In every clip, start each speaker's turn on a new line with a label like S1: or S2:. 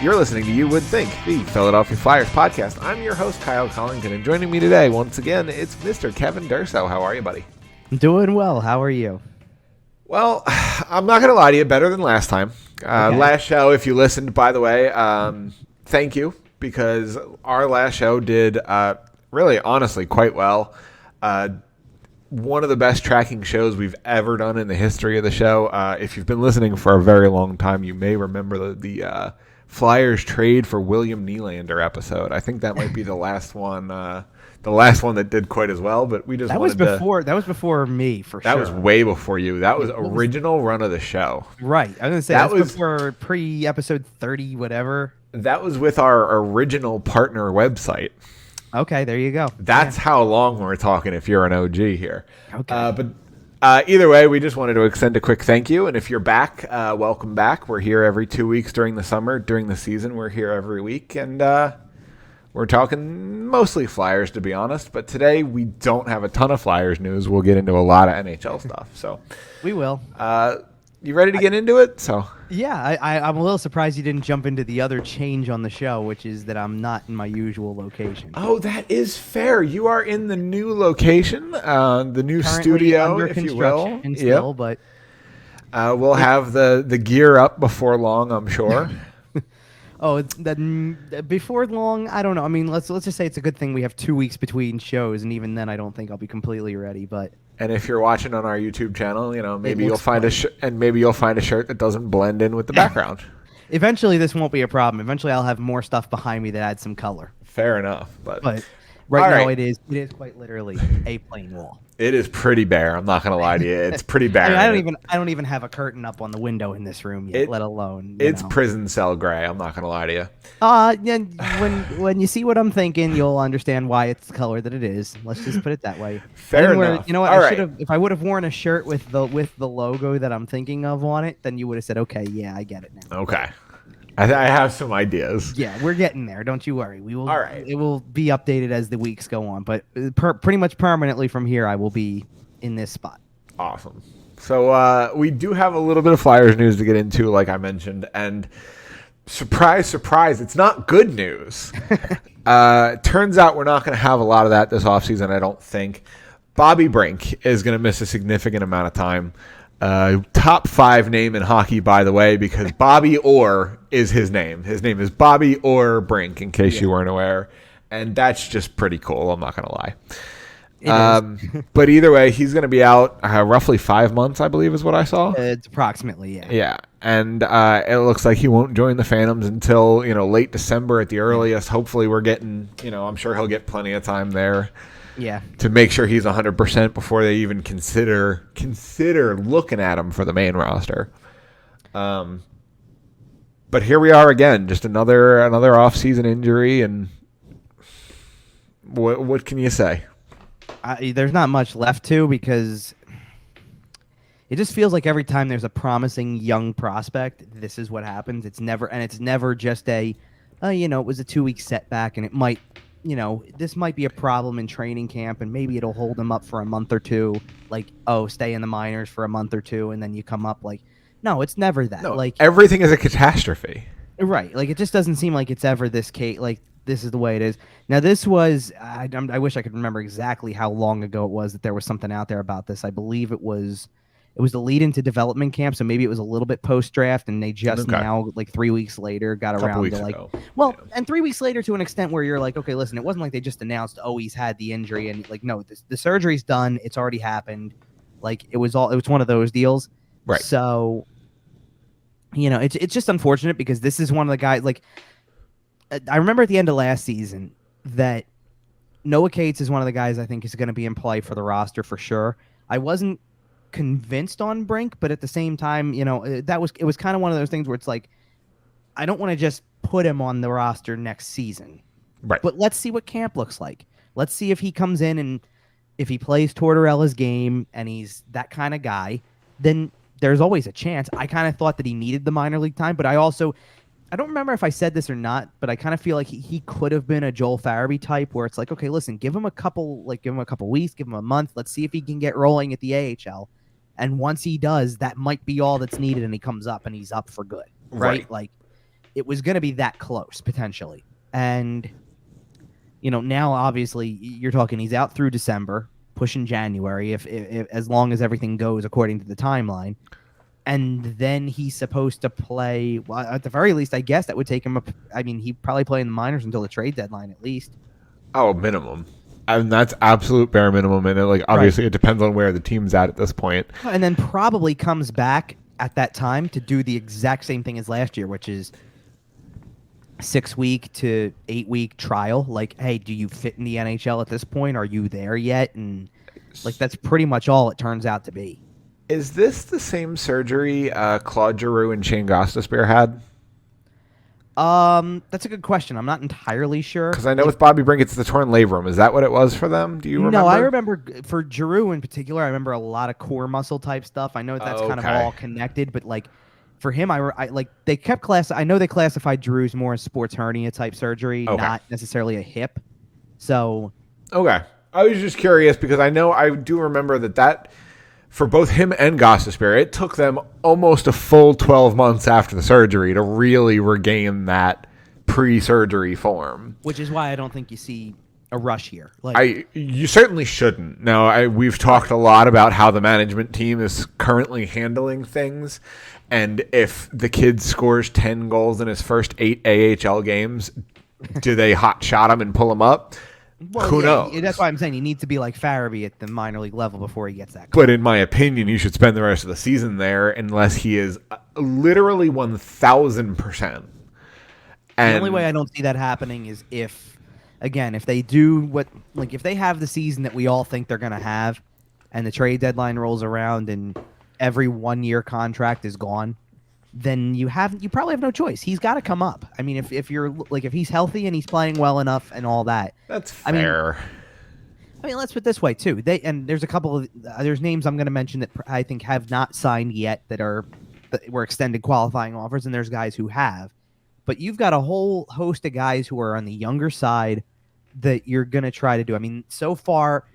S1: You're listening to You Would Think, the Philadelphia Flyers podcast. I'm your host, Kyle Collington, and joining me today, once again, it's Mr. Kevin Durso. How are you, buddy?
S2: I'm doing well. How are you?
S1: Well, I'm not going to lie to you, better than last time.
S2: Okay.
S1: Last show, if you listened, by the way, thank you, because our last show did really, honestly, quite well. One of the best tracking shows we've ever done in the history of the show. If you've been listening for a very long time, you may remember the Flyers trade for William Nylander episode. I think that might be the last one that did quite as well. But we just
S2: that was before me for sure.
S1: That was way before you. That was original run of the show.
S2: Right. I was gonna say that was before pre-episode 30, whatever.
S1: That was with our original partner website.
S2: Okay, there you go.
S1: That's how long we're talking if you're an OG here.
S2: Okay.
S1: But either way, we just wanted to extend a quick thank you. And if you're back, welcome back. We're here every 2 weeks during the summer. During the season, we're here every week. And we're talking mostly Flyers, to be honest. But today, we don't have a ton of Flyers news. We'll get into a lot of NHL stuff. So
S2: we will.
S1: You ready to get into it? So
S2: yeah, I'm a little surprised you didn't jump into the other change on the show, which is that I'm not in my usual location.
S1: Oh, that is fair. You are in the new location, the new studio,
S2: under
S1: if you will.
S2: Still,
S1: yep.
S2: But
S1: we'll have the gear up before long, I'm sure.
S2: Oh, before long, I don't know. I mean, let's just say it's a good thing we have 2 weeks between shows, and even then, I don't think I'll be completely ready. But
S1: and if you're watching on our YouTube channel, you know, maybe you'll find a shirt that doesn't blend in with the background.
S2: Eventually, this won't be a problem. Eventually, I'll have more stuff behind me that adds some color.
S1: Fair enough, but
S2: right now it is quite literally a plain wall.
S1: It is pretty bare. I'm not gonna lie to you. It's pretty bare.
S2: I don't even have a curtain up on the window in this room yet, let alone.
S1: It's prison cell gray. I'm not gonna lie to you.
S2: When you see what I'm thinking, you'll understand why it's the color that it is. Let's just put it that way.
S1: Fair enough.
S2: You know what? If I would have worn a shirt with the logo that I'm thinking of on it, then you would have said, "Okay, yeah, I get it now."
S1: Okay. I have some ideas.
S2: Yeah, we're getting there. Don't you worry. We will.
S1: All right.
S2: It will be updated as the weeks go on, but pretty much permanently from here, I will be in this spot.
S1: Awesome. So we do have a little bit of Flyers news to get into, like I mentioned, and surprise, surprise, it's not good news. Turns out we're not going to have a lot of that this offseason, I don't think. Bobby Brink is going to miss a significant amount of time. Top 5 name in hockey, by the way, because Bobby Orr is his name. His name is Bobby Orr Brink, in case you weren't aware. And that's just pretty cool, I'm not going to lie. But either way, he's going to be out roughly 5 months, I believe is what I saw.
S2: It's approximately, yeah.
S1: Yeah, and it looks like he won't join the Phantoms until, late December at the earliest. Hopefully we're getting, I'm sure he'll get plenty of time there.
S2: Yeah.
S1: To make sure he's 100% before they even consider looking at him for the main roster. But here we are again, just another off-season injury, and what can you say?
S2: There's not much left to, because it just feels like every time there's a promising young prospect, this is what happens. It's never just it was a 2-week setback, and it might. This might be a problem in training camp, and maybe it'll hold them up for a month or two. Like, stay in the minors for a month or two, and then you come up. Like, no, it's never that.
S1: No,
S2: like
S1: everything is a catastrophe.
S2: Right. Like, it just doesn't seem like it's ever this case. Like, this is the way it is. Now, this was. I wish I could remember exactly how long ago it was that there was something out there about this. I believe it was the lead into development camp, so maybe it was a little bit post-draft, and they just now, like 3 weeks later, got around to like, and 3 weeks later to an extent where you're like, okay, listen, it wasn't like they just announced, he's had the injury, and like, no, the surgery's done, it's already happened, like it was one of those deals,
S1: right?
S2: So, it's just unfortunate, because this is one of the guys. Like, I remember at the end of last season that Noah Cates is one of the guys I think is going to be in play for the roster for sure. I wasn't convinced on Brink, but at the same time, it was kind of one of those things where it's like, I don't want to just put him on the roster next season,
S1: right?
S2: But let's see what camp looks like. Let's see if he comes in, and if he plays Tortorella's game and he's that kind of guy, then there's always a chance. I kind of thought that he needed the minor league time, but I don't remember if I said this or not, but I kind of feel like he could have been a Joel Farabee type, where it's like, okay, listen, give him a couple weeks, give him a month. Let's see if he can get rolling at the AHL. And once he does, that might be all that's needed, and he comes up and he's up for good, right? Like, it was going to be that close potentially. And now obviously you're talking he's out through December, pushing January if as long as everything goes according to the timeline. And then he's supposed to play, well, at the very least, I guess that would take him up. I mean, he'd probably play in the minors until the trade deadline at least.
S1: Oh, minimum. And that's absolute bare minimum. And obviously it depends on where the team's at this point.
S2: And then probably comes back at that time to do the exact same thing as last year, which is 6-week to 8-week trial. Like, hey, do you fit in the NHL at this point? Are you there yet? And that's pretty much all it turns out to be.
S1: Is this the same surgery Claude Giroux and Shane Gostisbehere had?
S2: That's a good question. I'm not entirely sure.
S1: Because I know with Bobby Brink, it's the torn labrum. Is that what it was for them? Do you remember?
S2: No, I remember for Giroux in particular, I remember a lot of core muscle type stuff. I know that's kind of all connected, but for him, they kept I know they classified Giroux's more as sports hernia type surgery, not necessarily a hip. So. Okay.
S1: I was just curious because I do remember that for both him and Gostisbehere, it took them almost a full 12 months after the surgery to really regain that pre-surgery form.
S2: Which is why I don't think you see a rush here.
S1: You certainly shouldn't. Now, we've talked a lot about how the management team is currently handling things, and if the kid scores 10 goals in his first 8 AHL games, do they hot shot him and pull him up?
S2: Well,
S1: who knows?
S2: That's why I'm saying he needs to be like Farabee at the minor league level before he gets that
S1: goal. But in my opinion, you should spend the rest of the season there unless he is literally 1,000%.
S2: The only way I don't see that happening is if they do if they have the season that we all think they're going to have and the trade deadline rolls around and every 1-year contract is gone, then you probably have no choice. He's got to come up. I mean, if he's healthy and he's playing well enough and all that.
S1: That's fair.
S2: I mean, let's put it this way too. There's a couple of there's names I'm going to mention that I think have not signed yet that were extended qualifying offers, and there's guys who have. But you've got a whole host of guys who are on the younger side that you're going to try to do. I mean, so far,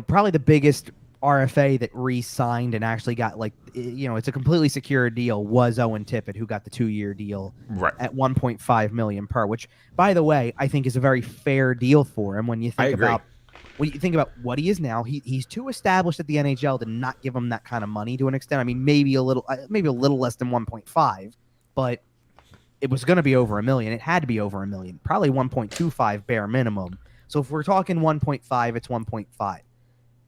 S2: probably the biggest RFA that re-signed and actually got it's a completely secure deal was Owen Tippett, who got the 2-year deal at $1.5 million per, which, by the way, I think is a very fair deal for him when you think about what he is now. He's too established at the NHL to not give him that kind of money to an extent. I mean, maybe a little less than 1.5, but it was going to be over $1 million. It had to be over $1 million, probably 1.25 bare minimum. So if we're talking 1.5, it's 1.5.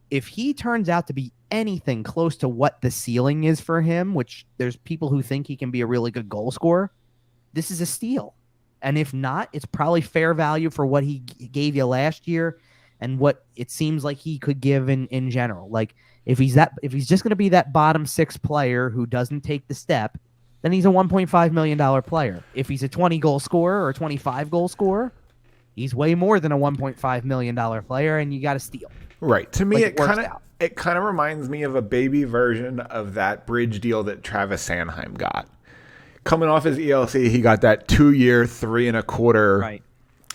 S2: If he turns out to be anything close to what the ceiling is for him, which there's people who think he can be a really good goal scorer, this is a steal. And if not, it's probably fair value for what he gave you last year and what it seems like he could give in general. Like if he's just going to be that bottom 6 player who doesn't take the step, then he's a $1.5 million player. If he's a 20 goal scorer or a 25 goal scorer, he's way more than a $1.5 million player, and you got to steal.
S1: Right. To me, it kind of reminds me of a baby version of that bridge deal that Travis Sanheim got. Coming off his ELC, he got that 2-year, 3.25.
S2: Right.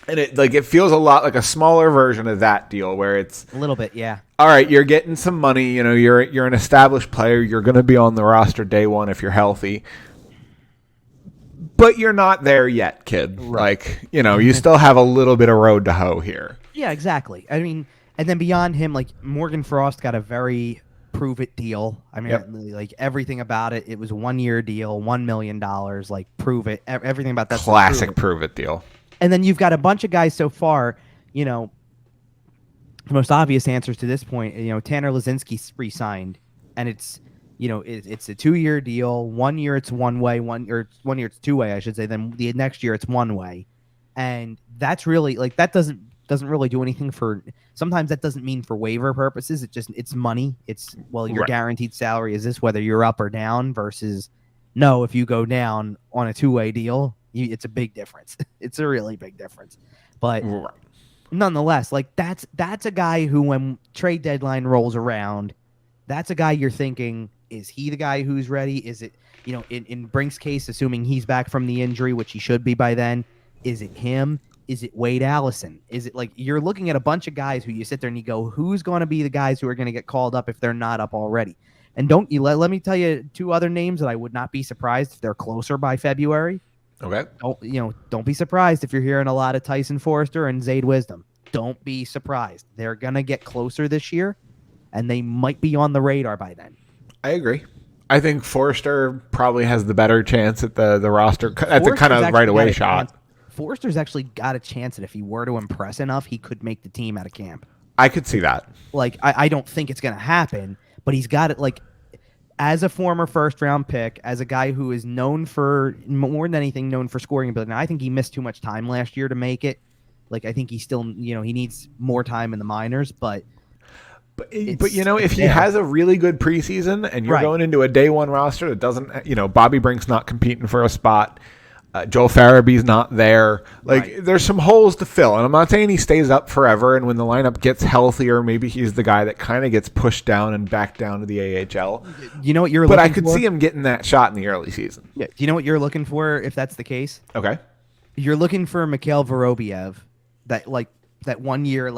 S1: And it feels a lot like a smaller version of that deal where it's
S2: a little bit, yeah.
S1: All right, you're getting some money. You're an established player. You're going to be on the roster day one if you're healthy. But you're not there yet, kid. Right. You still have a little bit of road to hoe here.
S2: Yeah, exactly. I mean, and then beyond him, Morgan Frost got a very prove-it deal. I mean, everything about it. It was a 1-year deal, $1 million. Prove it. Everything about that.
S1: Classic prove-it deal.
S2: And then you've got a bunch of guys so far. The most obvious answers to this point. Tanner Lazinski re-signed, and it's a 2-year deal. 1 year it's one way. 1 year it's 2-way, I should say. Then the next year it's 1-way, and that's really that doesn't really do anything for. Sometimes that doesn't mean for waiver purposes. It's money. It's your guaranteed salary is this whether you're up or down versus no, if you go down on a 2-way deal, it's a big difference. It's a really big difference. But nonetheless, that's a guy who when trade deadline rolls around, that's a guy you're thinking, is he the guy who's ready? Is it, in Brink's case, assuming he's back from the injury, which he should be by then, is it him? Is it Wade Allison? Is it you're looking at a bunch of guys who you sit there and you go, who's going to be the guys who are going to get called up if they're not up already? And don't you let me tell you 2 other names that I would not be surprised if they're closer by February.
S1: Okay.
S2: Don't be surprised if you're hearing a lot of Tyson Forrester and Zayd Wisdom. Don't be surprised. They're gonna get closer this year, and they might be on the radar by then.
S1: I agree. I think Forrester probably has the better chance at the roster. That's a kind of right away shot.
S2: Forrester's actually got a chance that if he were to impress enough, he could make the team out of camp.
S1: I could see that.
S2: Like, I don't think it's going to happen, but he's got it. Like, as a former first-round pick, as a guy who is known for, more than anything, known for scoring ability. Now, I think he missed too much time last year to make it. Like, I think he still, he needs more time in the minors, but
S1: if he has a really good preseason and you're going into a day one roster that doesn't, Bobby Brink's not competing for a spot, Joel Farabee's not there. There's some holes to fill, and I'm not saying he stays up forever. And when the lineup gets healthier, maybe he's the guy that kind of gets pushed down and back down to the AHL.
S2: You know what you're
S1: but
S2: looking
S1: I could
S2: for?
S1: see him getting that shot in the early season.
S2: Yeah. Do you know what you're looking for if that's the case?
S1: Okay.
S2: You're looking for Mikhail Vorobiev, that 1 year,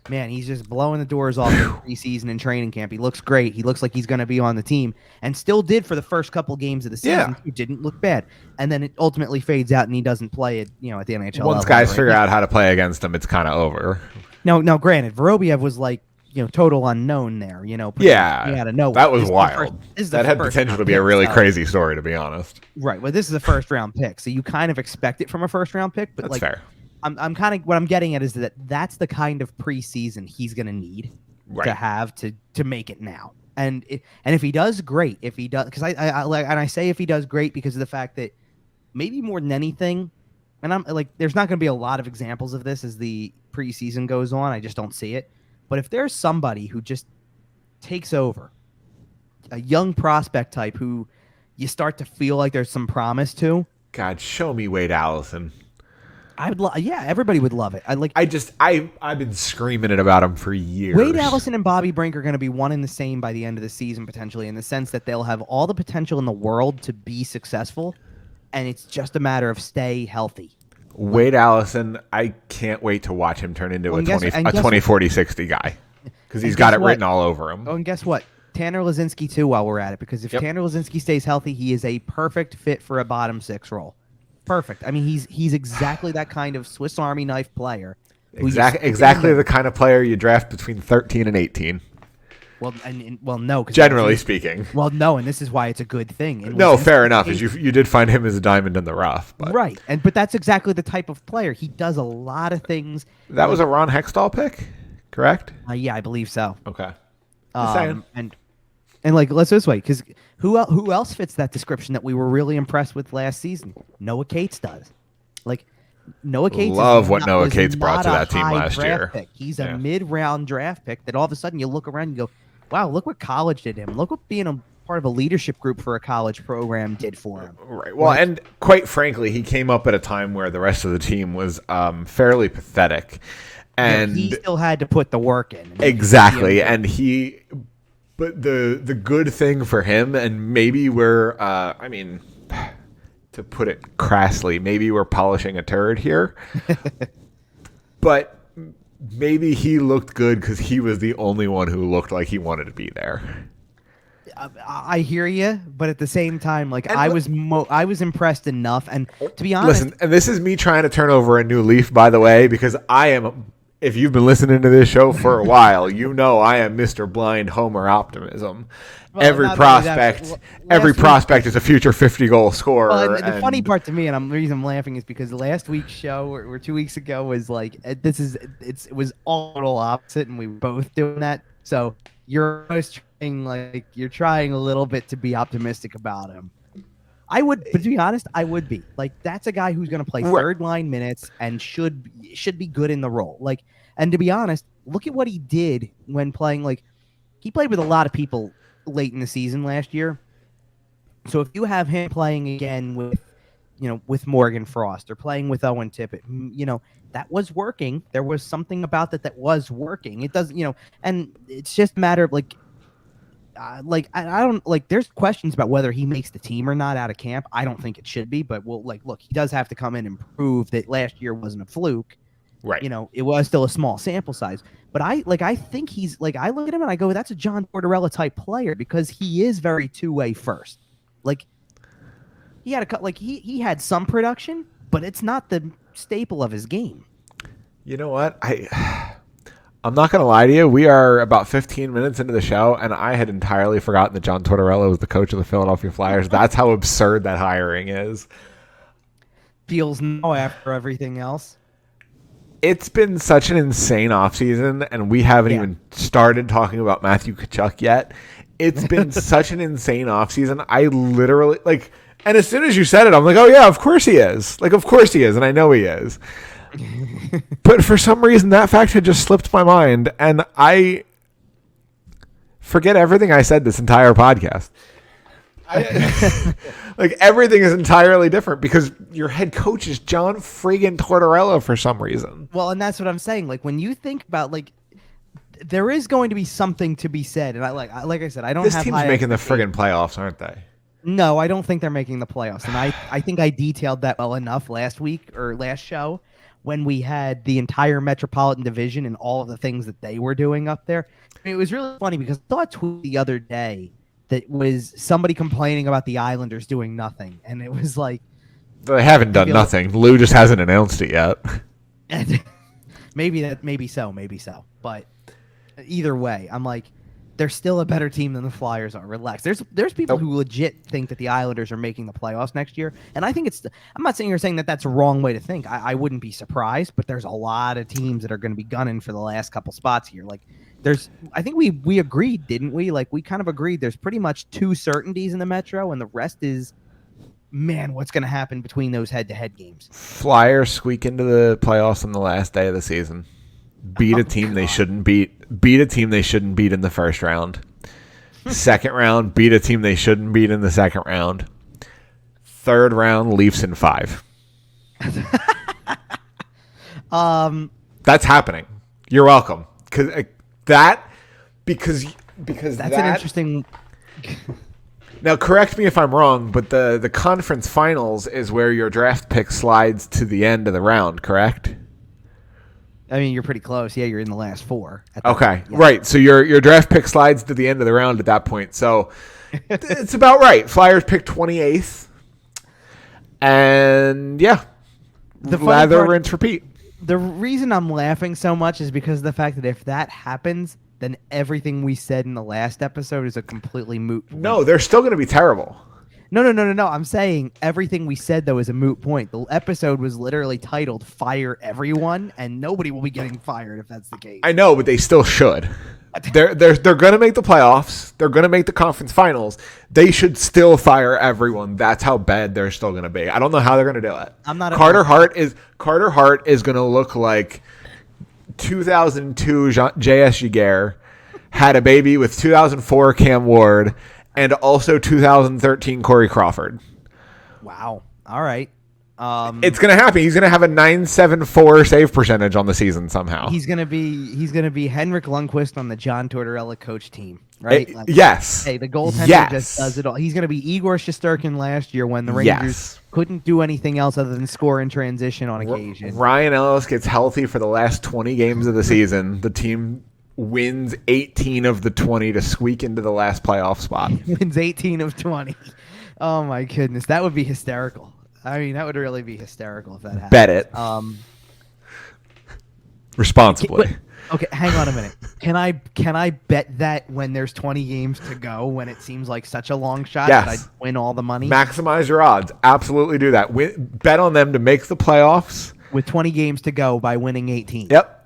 S2: man, he's just blowing the doors off in preseason and training camp. He looks great. He looks like he's going to be on the team, and still did for the first couple games of the season. He didn't look bad, and then it ultimately fades out, and he doesn't play it. At the NHL.
S1: Once guys figure out how to play against him, it's kind of over.
S2: Now, granted, Vorobiev was total unknown there. Out of nowhere.
S1: That was wild. That had potential to be a really crazy story, to be honest.
S2: Right. Well, this is a first round pick, so you kind of expect it from a first round pick, but
S1: that's fair.
S2: I'm kind of what I'm getting at is that's the kind of preseason he's going to need to have to make it now. And if he does great, because I say if he does great because of the fact that maybe more than anything, and I'm there's not going to be a lot of examples of this as the preseason goes on. I just don't see it. But if there's somebody who just takes over, a young prospect type who you start to feel like there's some promise to,
S1: God, show me Wade Allison.
S2: Everybody would love it.
S1: I've been screaming it about him for years.
S2: Wade Allison and Bobby Brink are going to be one and the same by the end of the season, potentially, in the sense that they'll have all the potential in the world to be successful, and it's just a matter of stay healthy.
S1: Wade Allison, I can't wait to watch him turn into a 20-40-60 guy, because he's got it written all over him.
S2: Oh, and guess what? Tanner Lazinski, too, while we're at it, because if Tanner Lazinski stays healthy, he is a perfect fit for a bottom six role. Perfect. I mean, he's exactly that kind of Swiss Army knife player.
S1: Exactly the kind of player you draft between 13 and 18.
S2: Well, no.
S1: Generally speaking.
S2: Well, no, and this is why it's a good thing.
S1: No, fair enough. As you did find him as a diamond in the rough. But.
S2: Right, but that's exactly the type of player. He does a lot of things.
S1: That was a Ron Hextall pick, correct?
S2: Yeah, I believe so.
S1: Okay.
S2: And let's this way, because who else fits that description that we were really impressed with last season? Noah Cates does. Noah Cates.
S1: Love what Noah Cates brought to that team last year.
S2: Pick. He's a mid-round draft pick that all of a sudden you look around and you go, wow, look what college did him. Look what being a part of a leadership group for a college program did for him.
S1: Right. Well, and quite frankly, he came up at a time where the rest of the team was fairly pathetic. And
S3: he still had to put the work in.
S1: Exactly. And but the good thing for him, and maybe we're, to put it crassly, maybe we're polishing a turd here, but maybe he looked good because he was the only one who looked like he wanted to be there.
S3: I hear you, but at the same time, I was impressed enough, and to be honest,
S1: listen, and this is me trying to turn over a new leaf, by the way, because I am. If you've been listening to this show for a while, you know I am Mr. Blind Homer Optimism.
S3: Well,
S1: every prospect is a future 50-goal scorer.
S3: Well, and the funny part to me, and the reason I'm laughing, is because last week's show or 2 weeks ago was it was all opposite, and we were both doing that. So you're always trying, you're trying a little bit to be optimistic about him. I would, but to be honest, I would be that's a guy who's going to play third line minutes and should be good in the role. And to be honest, look at what he did when playing. He played with a lot of people late in the season last year. So if you have him playing again with Morgan Frost or playing with Owen Tippett, that was working. There was something about that was working. It doesn't, and it's just a matter of I don't there's questions about whether he makes the team or not out of camp. I don't think it should be, but look, he does have to come in and prove that last year wasn't a fluke.
S1: Right.
S3: It was still a small sample size, but I think he's I look at him and I go, that's a John Tortorella type player because he is very two-way first.
S2: he had he had some production, but it's not the staple of his game.
S1: You know what? I'm not going to lie to you. We are about 15 minutes into the show, and I had entirely forgotten that John Tortorella was the coach of the Philadelphia Flyers. That's how absurd that hiring is.
S2: Feels now after everything else.
S1: It's been such an insane offseason, and we haven't even started talking about Matthew Tkachuk yet. It's been such an insane offseason. I literally, and as soon as you said it, I'm like, oh, yeah, of course he is. Of course he is, and I know he is. But for some reason, that fact had just slipped my mind, and I forget everything I said this entire podcast. Everything is entirely different because your head coach is John friggin' Tortorella for some reason.
S2: Well, and that's what I'm saying. When you think about there is going to be something to be said, and like I said, I don't.
S1: This
S2: have
S1: team's making the friggin' playoffs, aren't they?
S2: No, I don't think they're making the playoffs, and I think I detailed that well enough last week or last show when we had the entire Metropolitan Division and all of the things that they were doing up there. It was really funny because I saw a tweet the other day that was somebody complaining about the Islanders doing nothing, and it was like
S1: they haven't done nothing. Lou just hasn't announced it yet.
S2: maybe so, but either way, I'm like, they're still a better team than the Flyers are. Relax. There's people who legit think that the Islanders are making the playoffs next year, and I think I'm not sitting here saying that that's a wrong way to think. I wouldn't be surprised, but there's a lot of teams that are going to be gunning for the last couple spots here. I think we agreed, didn't we? We kind of agreed there's pretty much two certainties in the Metro, and the rest is, man, what's going to happen between those head-to-head games?
S1: Flyers squeak into the playoffs on the last day of the season. Beat a team they shouldn't beat. Beat a team they shouldn't beat in the first round. Second round, beat a team they shouldn't beat in the second round. Third round, Leafs in 5. That's happening. You're welcome. Because that's
S2: an interesting.
S1: Now, correct me if I'm wrong, but the conference finals is where your draft pick slides to the end of the round, correct?
S2: I mean, you're pretty close. Yeah, you're in the last 4.
S1: Okay, right. So your draft pick slides to the end of the round at that point. So it's about right. Flyers pick 28th. And, yeah, lather, rinse, repeat.
S2: The reason I'm laughing so much is because of the fact that if that happens, then everything we said in the last episode is a completely moot point.
S1: No, they're still going to be terrible.
S2: No. I'm saying everything we said, though, is a moot point. The episode was literally titled Fire Everyone, and nobody will be getting fired if that's the case.
S1: I know, but they still should. They're going to make the playoffs. They're going to make the conference finals. They should still fire everyone. That's how bad they're still going to be. I don't know how they're going to do it. Carter Hart is going to look like 2002 J.S. Giguère had a baby with 2004 Cam Ward and also 2013 Corey Crawford.
S2: Wow. All right.
S1: It's going to happen. He's going to have a .974 save percentage on the season somehow.
S2: He's going to be Henrik Lundqvist on the John Tortorella coach team, right?
S1: Yes.
S2: Hey, the goaltender just does it all. He's going to be Igor Shesterkin last year when the Rangers couldn't do anything else other than score in transition on occasion.
S1: Ryan Ellis gets healthy for the last 20 games of the season. The team wins 18 of the 20 to squeak into the last playoff spot.
S2: Wins 18 of 20. Oh, my goodness. That would be hysterical. I mean, that would really be hysterical if that happened.
S1: Bet it. Responsibly.
S2: Okay, hang on a minute. Can I bet that when there's 20 games to go, when it seems like such a long shot, that I'd win all the money?
S1: Maximize your odds. Absolutely do that. Bet on them to make the playoffs.
S2: With 20 games to go by winning 18.
S1: Yep.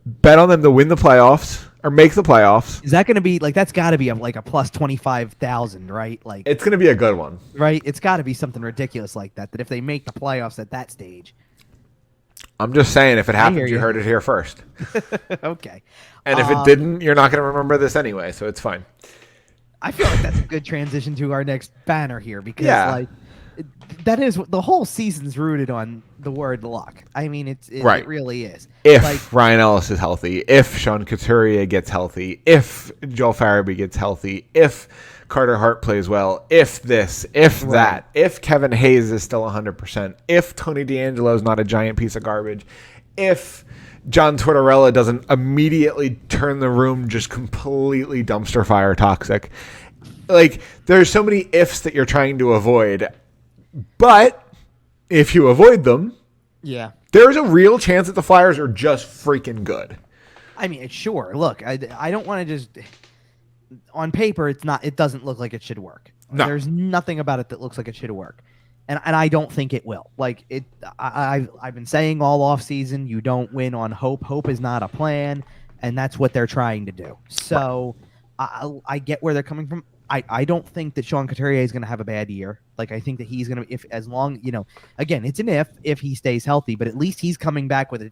S1: Bet on them to win the playoffs or make the playoffs.
S2: Is that going to be that's got to be a plus 25,000, right?
S1: It's going to be a good one,
S2: right? It's got to be something ridiculous like that. That if they make the playoffs at that stage,
S1: I'm just saying, if it happens, you heard it here first.
S2: Okay.
S1: And if it didn't, you're not going to remember this anyway, so it's fine.
S2: I feel like that's a good transition to our next banner here because that is the whole season's rooted on the word luck. I mean, it really is.
S1: If Ryan Ellis is healthy, if Sean Couturier gets healthy, if Joel Farabee gets healthy, if Carter Hart plays well, if this, if that, if Kevin Hayes is still 100%, if Tony DeAngelo is not a giant piece of garbage, if John Tortorella doesn't immediately turn the room just completely dumpster fire toxic. There's so many ifs that you're trying to avoid. But if you avoid them,
S2: Yeah.
S1: there's a real chance that the Flyers are just freaking good.
S2: I mean, sure. Look, I don't want to just on paper it doesn't look like it should work.
S1: No.
S2: There's nothing about it that looks like it should work. And I don't think it will. Like I've been saying all off season, you don't win on hope. Hope is not a plan, and that's what they're trying to do. So I get where they're coming from. I don't think that Sean Couturier is going to have a bad year. Like I think that he's going to, as long, again, it's an if he stays healthy, but at least he's coming back with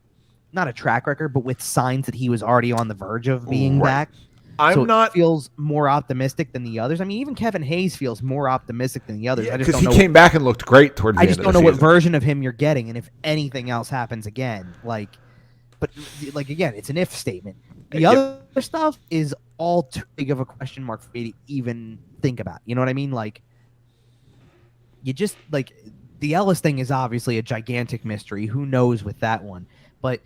S2: not a track record, but with signs that he was already on the verge of being back. It feels more optimistic than the others. I mean, even Kevin Hayes feels more optimistic than the others.
S1: Yeah, because he came back and looked great towards the end of the season.
S2: I just don't know what version of him you're getting, and if anything else happens again, but again, it's an if statement. The other stuff is all too big of a question mark for me to even think about. You know what I mean? You just the Ellis thing is obviously a gigantic mystery. Who knows with that one? But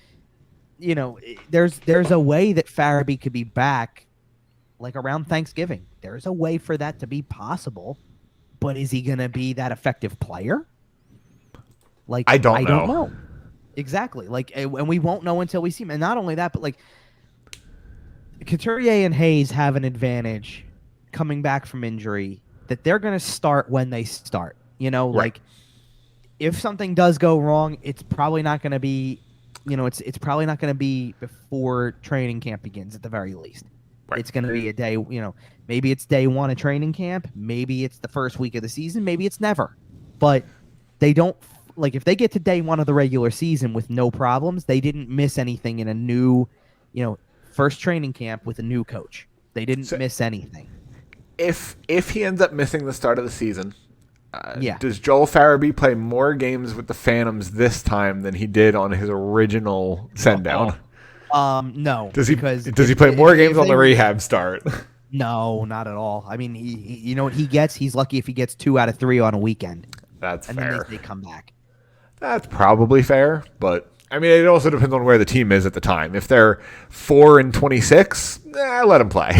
S2: there's a way that Farabee could be back. Around Thanksgiving, there's a way for that to be possible, but is he going to be that effective player? I don't know. Exactly. And we won't know until we see him. And not only that, but Couturier and Hayes have an advantage coming back from injury that they're going to start when they start.
S1: Right.
S2: If something does go wrong, it's probably not going to be, it's probably not going to be before training camp begins at the very least. Right. It's going to be a day, maybe it's day one of training camp. Maybe it's the first week of the season. Maybe it's never. But they don't, if they get to day one of the regular season with no problems, they didn't miss anything in a new, first training camp with a new coach. They didn't miss anything.
S1: If he ends up missing the start of the season, does Joel Farabee play more games with the Phantoms this time than he did on his original send-down?
S2: No.
S1: Does he play more games on the rehab start?
S2: No, not at all. I mean, you know what he gets? He's lucky if he gets 2 out of 3 on a weekend.
S1: That's fair.
S2: And then they come back.
S1: That's probably fair, but I mean, it also depends on where the team is at the time. If they're 4-26, let them play.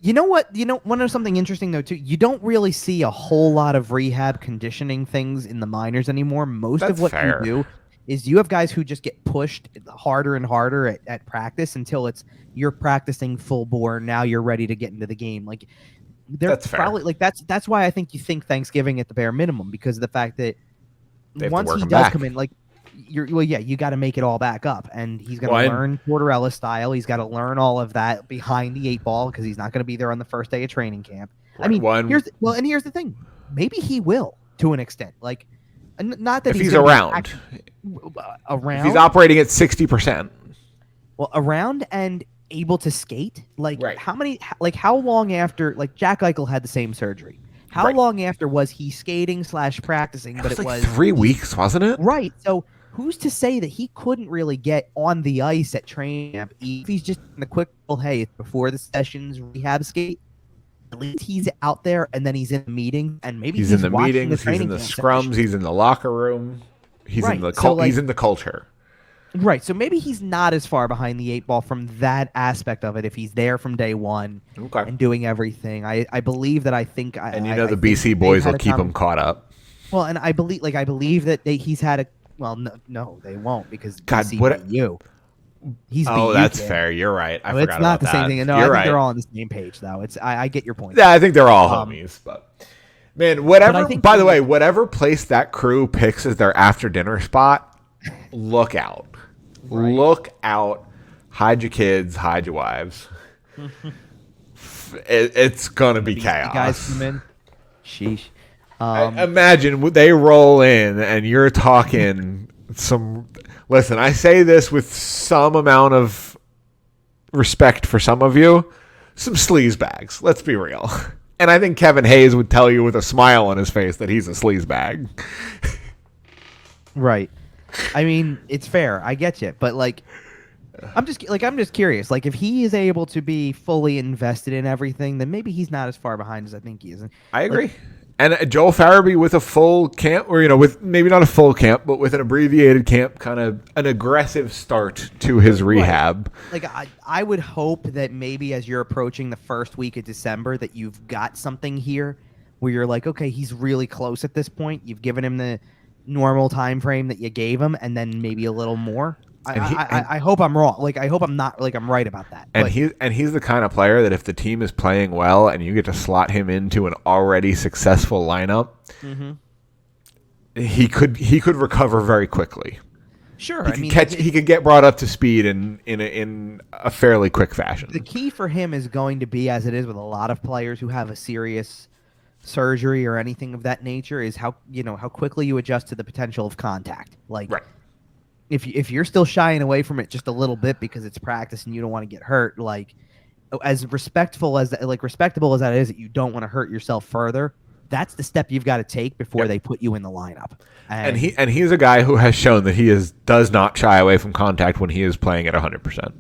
S2: You know what? Want to know something interesting though too? You don't really see a whole lot of rehab conditioning things in the minors anymore. Most of what you do is you have guys who just get pushed harder and harder at practice until you're practicing full bore. Now you're ready to get into the game. That's probably that's why I think you think Thanksgiving at the bare minimum, because of the fact that once he does come in, you got to make it all back up, and he's going to learn Ellis style. He's got to learn all of that behind the 8 ball because he's not going to be there on the first day of training camp. I mean, here's the thing. Maybe he will to an extent. Not that
S1: if he's around.
S2: Around.
S1: If he's operating at 60%.
S2: Well, around and able to skate.
S1: Right.
S2: How long after? Jack Eichel had the same surgery. How long after was he skating / practicing? But it was
S1: 3 weeks, wasn't it?
S2: Right. So who's to say that he couldn't really get on the ice at training camp if he's just in the quick, hey, it's before the sessions, rehab skate? At least he's out there, and then he's in the meeting, and maybe he's in the meetings,
S1: he's in the scrums, he's in the locker room, he's in the he's in the culture.
S2: Right, so maybe he's not as far behind the 8 ball from that aspect of it if he's there from day one and doing everything. I believe that the
S1: BC boys will keep him caught up.
S2: Well, and I believe that he's had a no, they won't, because BC beat you. He's
S1: that's fair. You're right. I forgot
S2: it's not
S1: about
S2: the same
S1: that.
S2: thing. No, I think they're all on the same page though. I get your point.
S1: Yeah, I think they're all homies, but man, whatever. By the way, whatever place that crew picks as their after dinner spot, look out. Right. Look out. Hide your kids, hide your wives. It's gonna be chaos.
S2: Guys come in. Sheesh.
S1: Imagine they roll in and you're talking some. Listen, I say this with some amount of respect for some of you. Some sleaze bags. Let's be real. And I think Kevin Hayes would tell you with a smile on his face that he's a sleaze bag.
S2: Right. I mean, it's fair. I get you, but I'm just curious. If he is able to be fully invested in everything, then maybe he's not as far behind as I think he is.
S1: I agree. And Joel Farabee with a full camp, or with maybe not a full camp, but with an abbreviated camp, kind of an aggressive start to his rehab.
S2: I would hope that maybe as you're approaching the first week of December that you've got something here where you're like, okay, he's really close at this point. You've given him the normal time frame that you gave him, and then maybe a little more. I hope I'm wrong. Like, I hope I'm not, like, I'm right about that.
S1: And he's the kind of player that if the team is playing well and you get to slot him into an already successful lineup, he could recover very quickly.
S2: Sure,
S1: he could get brought up to speed in a fairly quick fashion.
S2: The key for him is going to be, as it is with a lot of players who have a serious surgery or anything of that nature, is how quickly you adjust to the potential of contact. Like,
S1: right.
S2: If you're still shying away from it just a little bit because it's practice and you don't want to get hurt, like, as respectable as that is, that you don't want to hurt yourself further, that's the step you've got to take before they put you in the lineup.
S1: And he's a guy who has shown that he does not shy away from contact when he is playing at 100%.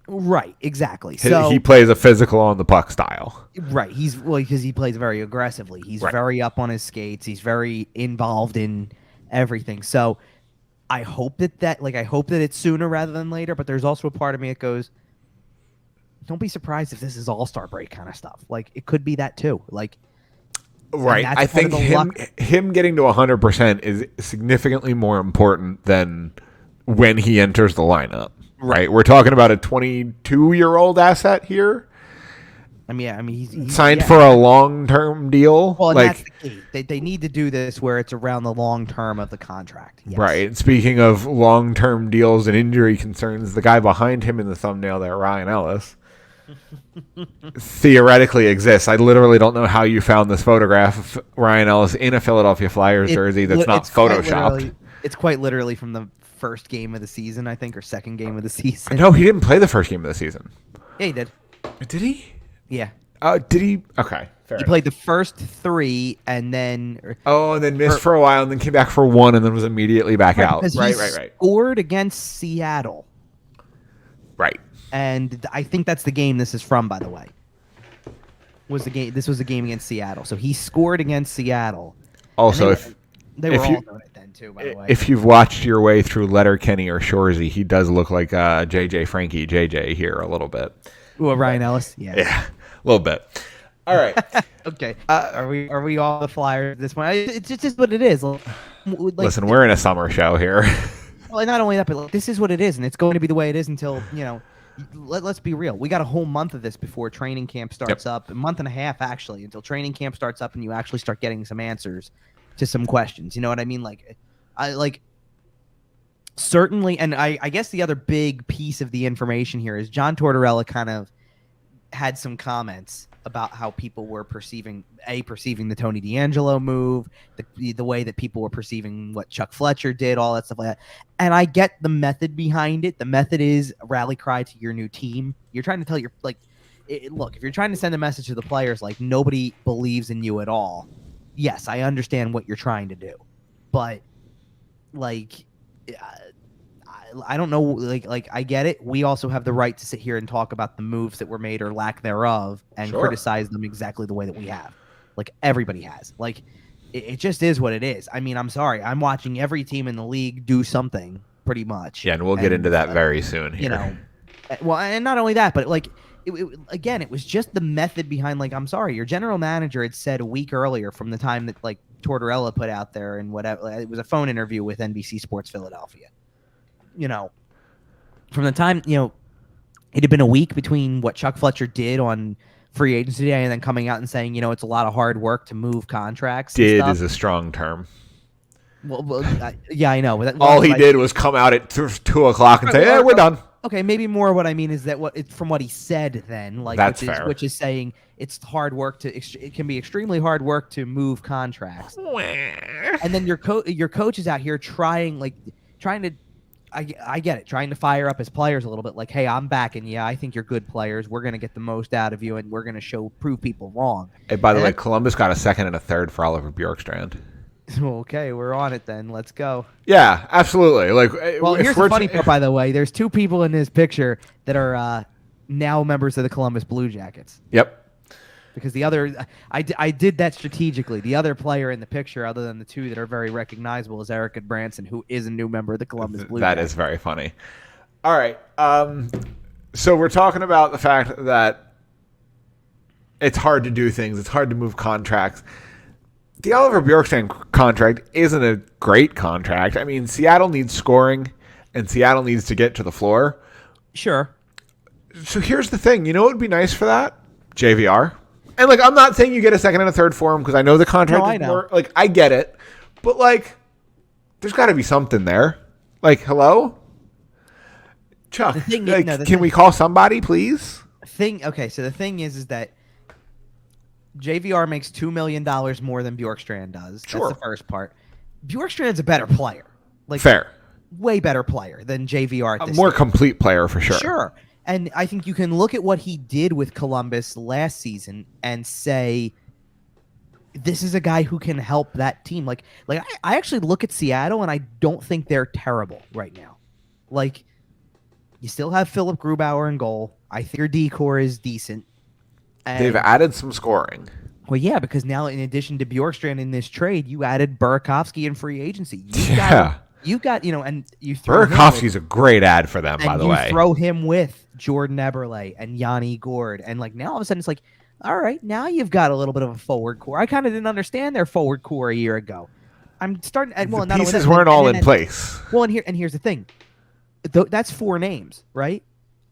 S2: Right, exactly.
S1: So he plays a physical on the puck style.
S2: Right, because he plays very aggressively. He's very up on his skates. He's very involved in everything. So I hope that it's sooner rather than later. But there's also a part of me that goes, don't be surprised if this is All-Star break kind of stuff. Like, it could be that too. Like,
S1: right. I think him getting to 100% is significantly more important than when he enters the lineup. Right. We're talking about a 22-year-old asset here.
S2: I mean, he's
S1: signed for a long-term deal.
S2: Well, that's the key. They need to do this where it's around the long term of the contract. Yes.
S1: Right. Speaking of long-term deals and injury concerns, the guy behind him in the thumbnail there, Ryan Ellis, theoretically exists. I literally don't know how you found this photograph of Ryan Ellis in a Philadelphia Flyers jersey that's not photoshopped.
S2: It's quite literally from the first game of the season, I think, or second game of the season.
S1: No, he didn't play the first game of the season.
S2: Yeah, he did.
S1: Did he?
S2: Yeah.
S1: Did he? Okay. Fair
S2: he played the first three and then...
S1: and then missed for a while and then came back for one and then was immediately back out. Right.
S2: Scored against Seattle.
S1: Right.
S2: And I think that's the game this is from, by the way. This was a game against Seattle. So he scored against Seattle.
S1: Also,
S2: they were all doing it then, too, by the way.
S1: If you've watched your way through Letterkenny or Shoresy, he does look like JJ Frankie JJ here a little bit.
S2: Ooh, Ryan Ellis? Yeah.
S1: Yeah, a little bit. All right.
S2: Okay. Are we all the Flyers at this point? It's just what it is.
S1: Listen, we're in a summer show here.
S2: Well, not only that, but this is what it is, and it's going to be the way it is until, let's be real. We got a whole month of this before training camp starts up. A month and a half, actually, until training camp starts up and you actually start getting some answers to some questions. You know what I mean? Certainly, and I guess the other big piece of the information here is John Tortorella kind of had some comments about how people were perceiving the Tony DeAngelo move, the way that people were perceiving what Chuck Fletcher did, all that stuff like that. And I get the method behind it. The method is a rally cry to your new team. You're trying to tell look, if you're trying to send a message to the players like nobody believes in you at all, yes, I understand what you're trying to do. But I don't know, I get it. We also have the right to sit here and talk about the moves that were made or lack thereof and criticize them exactly the way that we have. Everybody has. It just is what it is. I mean, I'm sorry. I'm watching every team in the league do something pretty much.
S1: Yeah, and we'll get into that very soon here.
S2: Well, and not only that, but it was just the method behind, I'm sorry, your general manager had said a week earlier from the time that Tortorella put out there and whatever, it was a phone interview with NBC Sports Philadelphia. From the time, it had been a week between what Chuck Fletcher did on free agency day and then coming out and saying, it's a lot of hard work to move contracts.
S1: Did is a strong term.
S2: Well, yeah, I know.
S1: All he did was come out at 2 o'clock and say, we're done.
S2: Okay, maybe more what I mean is that from what he said then,
S1: that's fair.
S2: Which is saying it's hard work it can be extremely hard work to move contracts. And then your coach is out here trying to, I get it, trying to fire up his players a little bit. Hey, I'm backing you. I think you're good players. We're going to get the most out of you, and we're going to prove people wrong.
S1: Hey, by the way, Columbus got a second and a third for Oliver Bjorkstrand.
S2: Okay, we're on it then. Let's go.
S1: Yeah, absolutely.
S2: Here's the funny part, by the way. There's two people in this picture that are now members of the Columbus Blue Jackets.
S1: Yep.
S2: Because the other, I did that strategically. The other player in the picture, other than the two that are very recognizable, is Eric Branson, who is a new member of the Columbus Blue Jackets.
S1: That is very funny. All right. So we're talking about the fact that it's hard to do things. It's hard to move contracts. The Oliver Bjorkstrand contract isn't a great contract. I mean, Seattle needs scoring, and Seattle needs to get to the floor.
S2: Sure.
S1: So here's the thing. You know what would be nice for that? JVR. And, like, I'm not saying you get a second and a third for him because I know the contract is more. Like, I get it. But, like, there's got to be something there. Like, hello? Chuck, can we call somebody, please?
S2: Okay, so the thing is that JVR makes $2 million more than Bjorkstrand does.
S1: Sure.
S2: That's the first part. Bjorkstrand's a better player. Like,
S1: fair.
S2: Way better player than JVR at this
S1: A more
S2: stage.
S1: complete player for sure.
S2: Sure. And I think you can look at what he did with Columbus last season and say, this is a guy who can help that team. Like I actually look at Seattle and I don't think they're terrible right now. Like, you still have Philip Grubauer in goal. I think your D-core is decent. And,
S1: they've added some scoring.
S2: Well, yeah, because now in addition to Bjorkstrand in this trade, you added Burakovsky in free agency. You got, and you throw
S1: Burakovsky's a great ad for them, by the way.
S2: You throw him with Jordan Eberle and Yanni Gourde, and like now all of a sudden it's like, all right, now you've got a little bit of a forward core. I kind of didn't understand their forward core a year ago. I'm starting. Well,
S1: the pieces weren't all in place.
S2: Well, here's the thing. That's 4 names, right?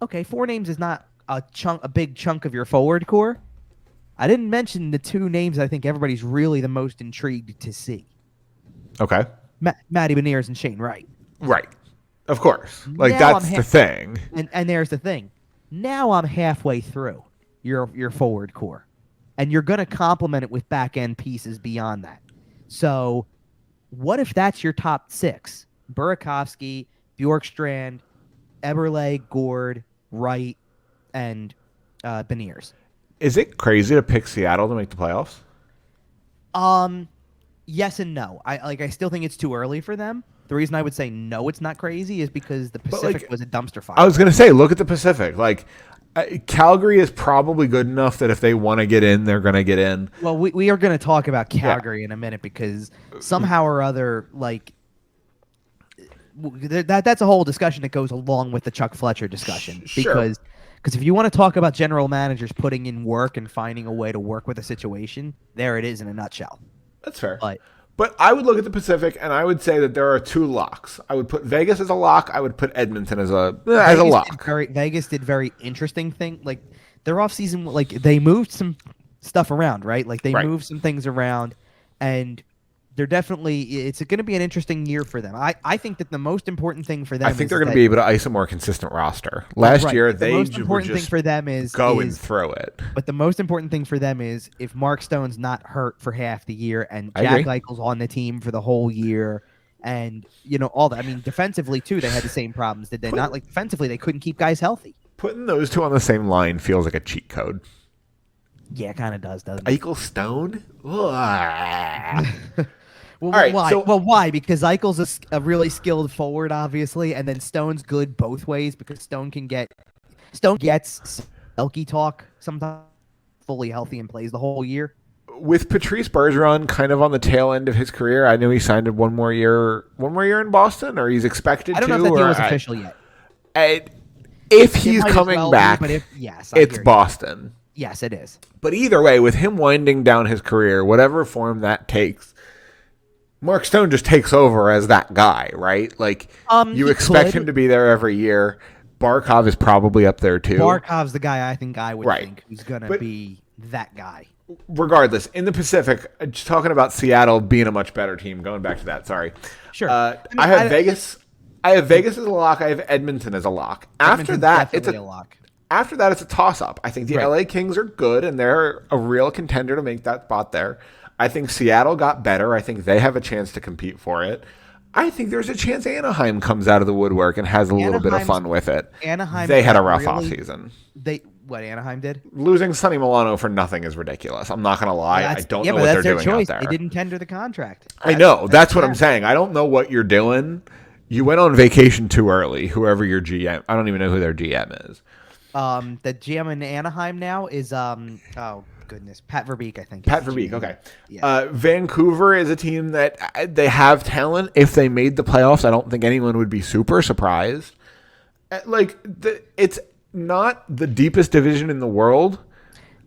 S2: Okay, 4 names is not a big chunk of your forward core. I didn't mention the 2 names I think everybody's really the most intrigued to see.
S1: Okay.
S2: Matty Beniers and Shane Wright.
S1: Right. Of course. Like, now that's the thing.
S2: And there's the thing. Now I'm halfway through your forward core. And you're going to complement it with back-end pieces beyond that. So what if that's your top 6? Burakovsky, Bjorkstrand, Eberle, Gourde, Wright, and Beniers.
S1: Is it crazy to pick Seattle to make the playoffs?
S2: Yes and no. I still think it's too early for them. The reason I would say no, it's not crazy, is because the Pacific was a dumpster fire.
S1: I was going to say, look at the Pacific. Like, Calgary is probably good enough that if they want to get in, they're going to get in.
S2: Well, we are going to talk about Calgary in a minute, because somehow or other, like, that's a whole discussion that goes along with the Chuck Fletcher discussion.
S1: Sure.
S2: Because if you want to talk about general managers putting in work and finding a way to work with a situation, there it is in a nutshell.
S1: That's fair.
S2: But
S1: I would look at the Pacific, and I would say that there are 2 locks. I would put Vegas as a lock. I would put Edmonton as a lock.
S2: Vegas did very interesting thing. Like, their offseason, like, they moved some stuff around, right? Like, they moved some things around, and they're definitely, it's going to be an interesting year for them. I think that the most important thing for them
S1: I think they're going to be able to ice a more consistent roster. Last year, they
S2: most important thing for them is
S1: and throw it.
S2: But the most important thing for them is if Mark Stone's not hurt for half the year and Jack Eichel's on the team for the whole year, and all that. I mean, defensively too, they had the same problems, did they not? Like, defensively, they couldn't keep guys healthy.
S1: Putting those 2 on the same line feels like a cheat code.
S2: Yeah, it kind of does, doesn't it?
S1: Eichel Stone.
S2: Well,
S1: all right,
S2: why? Why? Because Eichel's a really skilled forward, obviously, and then Stone's good both ways, because Stone gets Elky talk sometimes, fully healthy and plays the whole year.
S1: With Patrice Bergeron kind of on the tail end of his career, I know he signed one more year in Boston, or he's expected to.
S2: I don't know if that deal was official yet.
S1: If he's coming back, it's Boston.
S2: Yes, it is.
S1: But either way, with him winding down his career, whatever form that takes, Mark Stone just takes over as that guy, right? Like, you expect him to be there every year. Barkov is probably up there too.
S2: Barkov's the guy I would think who's going to be that guy.
S1: Regardless, in the Pacific, just talking about Seattle being a much better team, going back to that, sorry.
S2: Sure.
S1: I have Vegas. I have Vegas as a lock. I have Edmonton as a lock. After that, it's a lock. After that, it's a toss-up. I think the LA Kings are good, and they're a real contender to make that spot there. I think Seattle got better. I think they have a chance to compete for it. I think there's a chance Anaheim comes out of the woodwork and has a little bit of fun with it. They had a rough offseason.
S2: What Anaheim did?
S1: Losing Sonny Milano for nothing is ridiculous. I'm not going to lie. I don't know what they're doing out there.
S2: They didn't tender the contract.
S1: I know. That's what I'm saying. I don't know what you're doing. You went on vacation too early, whoever your GM. I don't even know who their GM is.
S2: The GM in Anaheim now is goodness, Pat Verbeek, I think.
S1: Pat Verbeek, okay. Yeah. Vancouver is a team that they have talent. If they made the playoffs, I don't think anyone would be super surprised. It's not the deepest division in the world.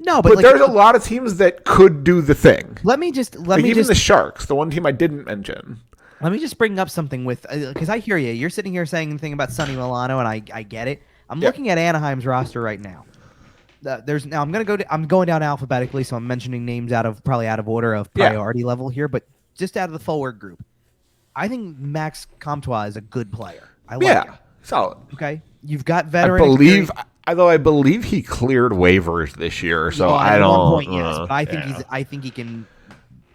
S2: No,
S1: but
S2: like,
S1: there's a lot of teams that could do the thing.
S2: Even
S1: the Sharks, the one team I didn't mention.
S2: Let me just bring up something with because I hear you. You're sitting here saying the thing about Sonny Milano, and I get it. I'm looking at Anaheim's roster right now. I'm going down alphabetically, so I'm mentioning names probably out of order of priority level here, but just out of the forward group. I think Max Comtois is a good player. I like him.
S1: Solid.
S2: Okay, you've got veteran.
S1: I believe he cleared waivers this year, so I don't.
S2: At one point, yes, but I think he can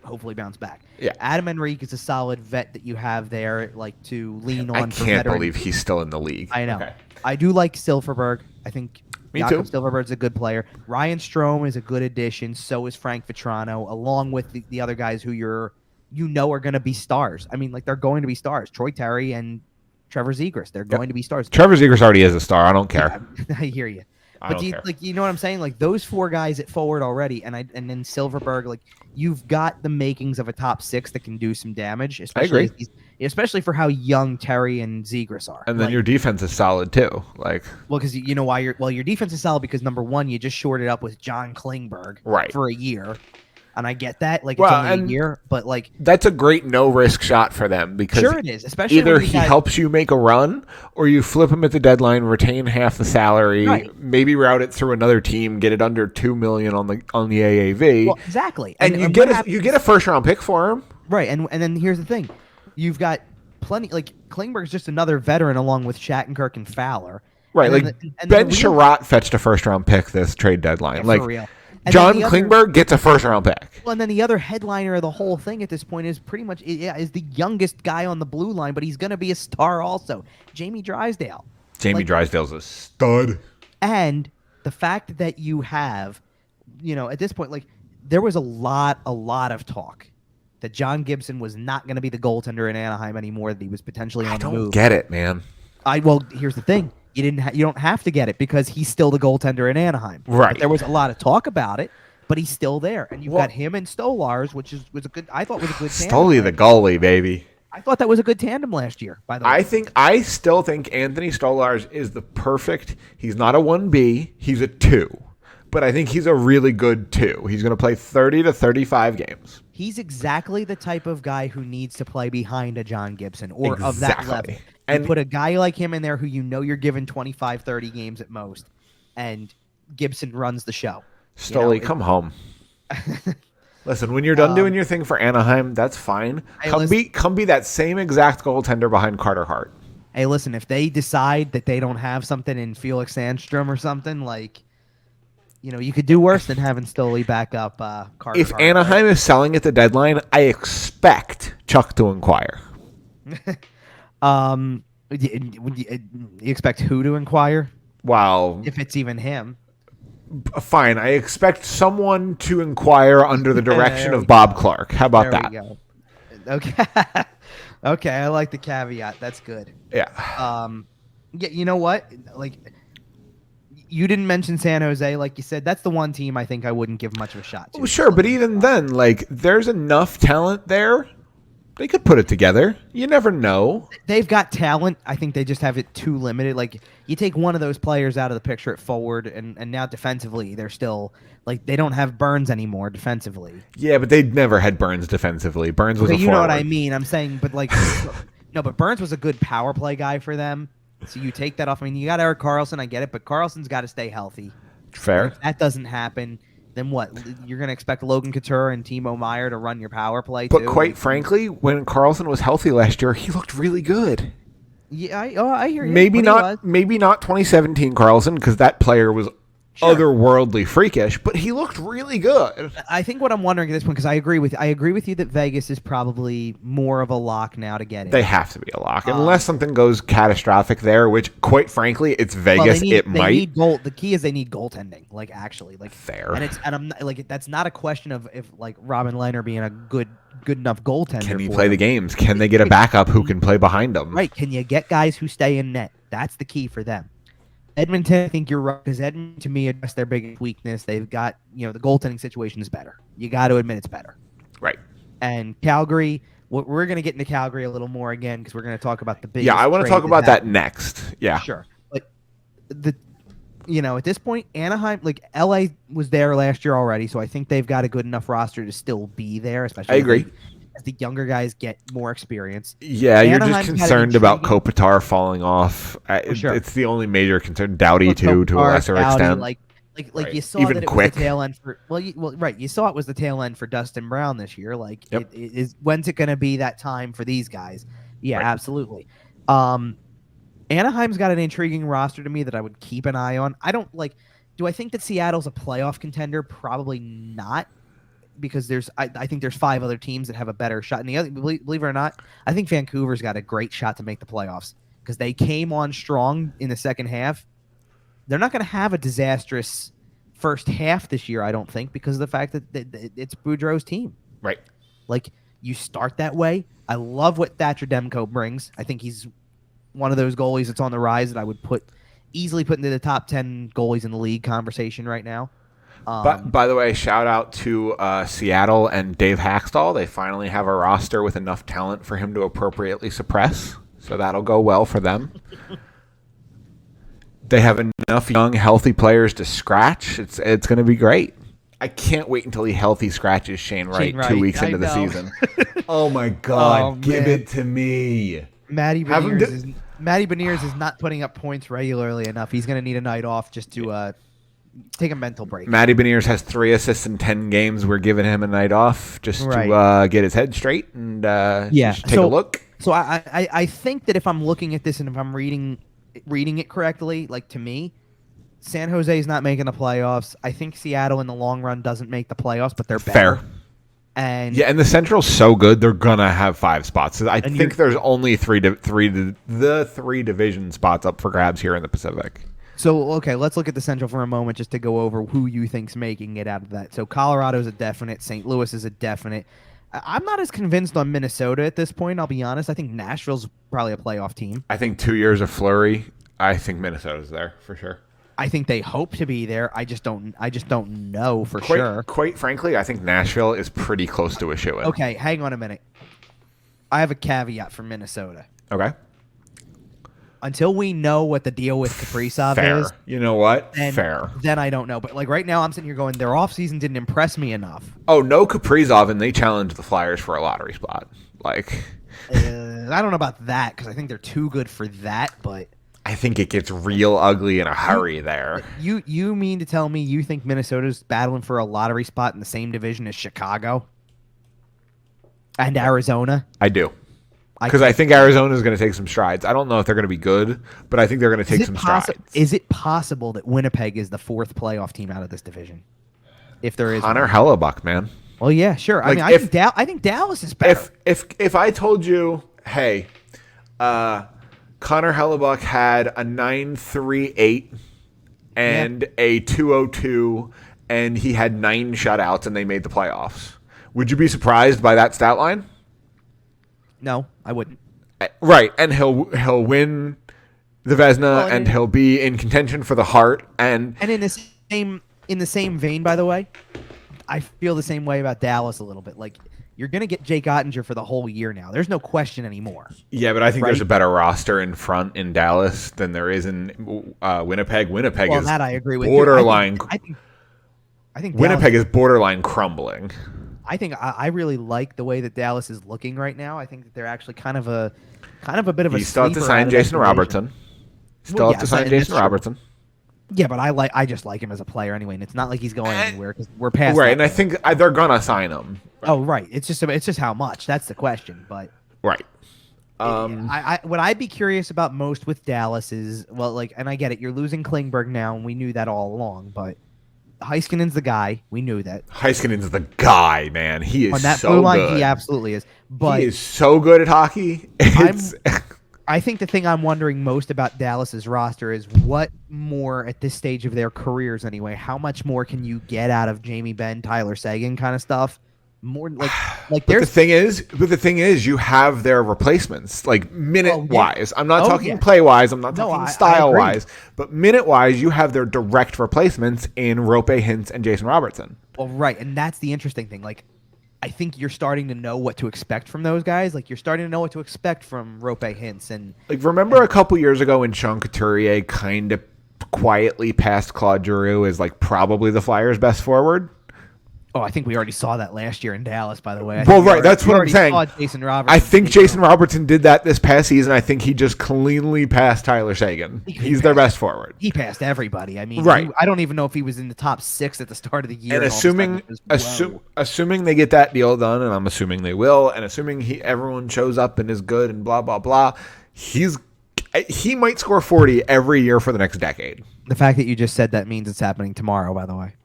S2: hopefully bounce back.
S1: Yeah,
S2: Adam Henrique is a solid vet that you have there, like to lean on.
S1: I can't believe he's still in the league.
S2: I know.
S1: Okay.
S2: I do like Silverberg. I think
S1: Me too.
S2: Silverberg's a good player. Ryan Strome is a good addition. So is Frank Vetrano, along with the other guys who are going to be stars. I mean, like they're going to be stars. Troy Terry and Trevor Zegras. They're going to be stars.
S1: Trevor Zegras already is a star. I don't care.
S2: Yeah, I hear you.
S1: But
S2: you know what I'm saying? Like those four guys at forward already, and then Silverberg, like you've got the makings of a top six that can do some damage. Especially especially for how young Terry and Zegras are.
S1: And then your defense is solid too.
S2: Because you know why your defense is solid because number one, you just shorted up with John Klingberg for a year. And I get that, it's only a year, but
S1: that's a great no-risk shot for them because
S2: sure it is, especially
S1: either he helps you make a run or you flip him at the deadline, retain half the salary, maybe route it through another team, get it under $2 million on the AAV.
S2: Well, exactly,
S1: and you get a first-round pick for him,
S2: right? And then here's the thing, you've got plenty. Like Klingberg's just another veteran along with Shattenkirk and Fowler,
S1: right? Ben Sherratt fetched a first-round pick this trade deadline,
S2: for real. And
S1: John Klingberg gets a first-round pick.
S2: Well, and then the other headliner of the whole thing at this point is pretty much is the youngest guy on the blue line, but he's going to be a star also. Jamie Drysdale.
S1: Jamie Drysdale's a stud.
S2: And the fact that you have, at this point, there was a lot of talk that John Gibson was not going to be the goaltender in Anaheim anymore, that he was potentially on the move.
S1: I don't get it, man.
S2: Well, here's the thing. You don't have to get it because he's still the goaltender in Anaheim.
S1: Right.
S2: But there was a lot of talk about it, but he's still there. And you've got him and Stolars, which was a good tandem.
S1: Stoley the goalie, baby.
S2: I thought that was a good tandem last year, by the way.
S1: I still think Anthony Stolars is the perfect. He's not a 1B, he's a 2. But I think he's a really good 2. He's going to play 30 to 35 games.
S2: He's exactly the type of guy who needs to play behind a John Gibson or of that level. And put a guy like him in there who you're given 25, 30 games at most, and Gibson runs the show.
S1: Stoley, come home. Listen, when you're done doing your thing for Anaheim, that's fine. Come be that same exact goaltender behind Carter Hart.
S2: Hey, listen, if they decide that they don't have something in Felix Sandstrom or something, you could do worse than having Stoley back up Carter
S1: If
S2: Hart.
S1: Anaheim is selling at the deadline, I expect Chuck to inquire.
S2: You expect who to inquire?
S1: Well,
S2: if it's even him.
S1: Fine. I expect someone to inquire under the direction of Bob Clark. How about that?
S2: There we go. Okay. Okay, I like the caveat. That's good.
S1: Yeah.
S2: Yeah, you know what? You didn't mention San Jose, like you said. That's the one team I think I wouldn't give much of a shot to.
S1: Well, sure, but even then, there's enough talent there. They could put it together. You never know.
S2: They've got talent. I think they just have it too limited. You take one of those players out of the picture at forward, and now defensively, they're still they don't have Burns anymore defensively.
S1: Yeah, but they never had Burns defensively. Burns was a forward.
S2: You know what I mean? I'm saying, but no, but Burns was a good power play guy for them. So you take that off. I mean, you got Erik Karlsson. I get it, but Karlsson's got to stay healthy.
S1: Fair.
S2: If that doesn't happen, then what? You're going to expect Logan Couture and Timo Meier to run your power play,
S1: too? But quite frankly, when Karlsson was healthy last year, he looked really good.
S2: Yeah, I hear you.
S1: Maybe not 2017 Karlsson, because that player was otherworldly freakish, but he looked really good.
S2: I think what I'm wondering at this point, because I agree with you that Vegas is probably more of a lock now to get it.
S1: They have to be a lock, unless something goes catastrophic there, which, quite frankly, it's Vegas. Might.
S2: The key is they need goaltending. Actually,
S1: fair.
S2: And I'm not, that's not a question of if Robin Lehner being a good enough goaltender.
S1: Can he play the games? Can they get a backup who can play behind them?
S2: Right. Can you get guys who stay in net? That's the key for them. Edmonton, I think you're right, because Edmonton, to me, addressed their biggest weakness. They've got, the goaltending situation is better. You got to admit it's better.
S1: Right.
S2: And Calgary, we're going to get into Calgary a little more again, because we're going to talk about the biggest.
S1: Yeah, I want to talk about that next. Yeah.
S2: Sure. But at this point, Anaheim, like LA was there last year already, so I think they've got a good enough roster to still be there, especially
S1: I agree.
S2: as the younger guys get more experience.
S1: Yeah, you're just
S2: Anaheim's got an
S1: concerned about
S2: intriguing-
S1: Kopitar falling off.
S2: sure.
S1: It's the only major concern. Doughty,
S2: Well,
S1: too, to a
S2: Kopitar,
S1: lesser
S2: Doughty,
S1: extent.
S2: Like
S1: Right.
S2: you saw
S1: Even
S2: that it
S1: Quick.
S2: was the tail end for right. You saw it was the tail end for Dustin Brown this year. Like
S1: Yep.
S2: it is when's it going to be that time for these guys? Yeah,
S1: Right.
S2: absolutely. Anaheim's got an intriguing roster to me that I would keep an eye on. I don't like. Do I think that Seattle's a playoff contender? Probably not, because I think there's 5 other teams that have a better shot. And the other, believe it or not, I think Vancouver's got a great shot to make the playoffs because they came on strong in the second half. They're not going to have a disastrous first half this year, I don't think, because of the fact that it's Boudreau's team.
S1: Right.
S2: Like, you start that way. I love what Thatcher Demko brings. I think he's one of those goalies that's on the rise that I would easily put into the top 10 goalies in the league conversation right now.
S1: But by the way, shout out to Seattle and Dave Haxtell. They finally have a roster with enough talent for him to appropriately suppress, so that'll go well for them. They have enough young, healthy players to scratch. It's going to be great. I can't wait until he healthy scratches Shane Wright 2 weeks into the season. Oh, my God. Give it to me.
S2: Matty Beniers is not putting up points regularly enough. He's going to need a night off just to take a mental break.
S1: Matty Beniers has 3 assists in 10 games. We're giving him a night off just to get his head straight and just take a look.
S2: So I think that if I'm looking at this and if I'm reading it correctly, like to me, San Jose is not making the playoffs. I think Seattle in the long run doesn't make the playoffs, but they're better.
S1: Fair.
S2: And
S1: yeah, and the Central's so good, they're gonna have 5 spots. I think there's only three division spots up for grabs here in the Pacific.
S2: So, okay, let's look at the Central for a moment just to go over who you think's making it out of that. So Colorado's a definite. St. Louis is a definite. I'm not as convinced on Minnesota at this point, I'll be honest. I think Nashville's probably a playoff team.
S1: I think 2 years of Fleury, I think Minnesota's there for sure.
S2: I think they hope to be there. I just don't know for sure.
S1: Quite frankly, I think Nashville is pretty close to a shoo-in.
S2: Okay, hang on a minute. I have a caveat for Minnesota.
S1: Okay.
S2: Until we know what the deal with Kaprizov is.
S1: You know what?
S2: Fair. Then I don't know. But like right now I'm sitting here going, their offseason didn't impress me enough.
S1: Oh, no Kaprizov, and they challenged the Flyers for a lottery spot. Like,
S2: I don't know about that because I think they're too good for that, but
S1: I think it gets real ugly in a hurry there.
S2: You mean to tell me you think Minnesota's battling for a lottery spot in the same division as Chicago and Arizona?
S1: I do. Because I think Arizona is going to take some strides. I don't know if they're going to be good, but I think they're going to take some strides.
S2: Is it possible that Winnipeg is the 4th playoff team out of this division? If there is
S1: Connor Hellebuck, man.
S2: Well, yeah, sure.
S1: Like
S2: I think Dallas is better.
S1: If I told you, hey, Connor Hellebuck had a 9.38 and a 2.02, and he had 9 shutouts, and they made the playoffs, would you be surprised by that stat line?
S2: No, I wouldn't.
S1: Right, and he'll win the Vezina, and he'll be in contention for the Hart, and
S2: in the same vein, by the way, I feel the same way about Dallas a little bit. Like, you're going to get Jake Ottinger for the whole year now. There's no question anymore.
S1: Yeah, but I think there's a better roster in front in Dallas than there is in Winnipeg. Winnipeg is
S2: that I agree with
S1: borderline.
S2: I think
S1: Winnipeg is borderline crumbling.
S2: I think I really like the way that Dallas is looking right now. I think that they're actually kind of a bit of a.
S1: You still have to sign Jason Robertson. Robertson.
S2: Yeah, but I just like him as a player anyway, and it's not like he's going anywhere because we're past.
S1: Right, and I think they're gonna sign him.
S2: Oh, right. It's just how much. That's the question. But
S1: right.
S2: What I'd be curious about most with Dallas is and I get it. You're losing Klingberg now, and we knew that all along. But Heiskanen's the guy. We knew that.
S1: Heiskanen's the guy, man. He is
S2: on that
S1: so
S2: blue line.
S1: good.
S2: He absolutely is. But
S1: he is so good at hockey.
S2: I think the thing I'm wondering most about Dallas's roster is what more at this stage of their careers anyway. How much more can you get out of Jamie Benn, Tyler Seguin kind of stuff? More like
S1: but the thing is, you have their replacements, like minute wise. I'm not talking play wise. I'm not talking style wise. But minute wise, you have their direct replacements in Rope Hintz and Jason Robertson.
S2: Well, right, and that's the interesting thing. Like, I think you're starting to know what to expect from those guys. Like, you're starting to know what to expect from Rope Hintz and
S1: remember a couple years ago when Sean Couturier kind of quietly past Claude Giroux as like probably the Flyers' best forward.
S2: Oh, I think we already saw that last year in Dallas, by the way.
S1: Well, right, that's what I'm saying.
S2: Jason Robertson.
S1: I think Jason Robertson did that this past season. I think he just cleanly passed Tyler Seguin. He's their best forward.
S2: He passed everybody. I mean,
S1: right.
S2: I don't even know if he was in the top 6 at the start of the year.
S1: And assuming they get that deal done, and I'm assuming they will, and assuming everyone shows up and is good and blah, blah, blah, he might score 40 every year for the next decade.
S2: The fact that you just said that means it's happening tomorrow, by the way.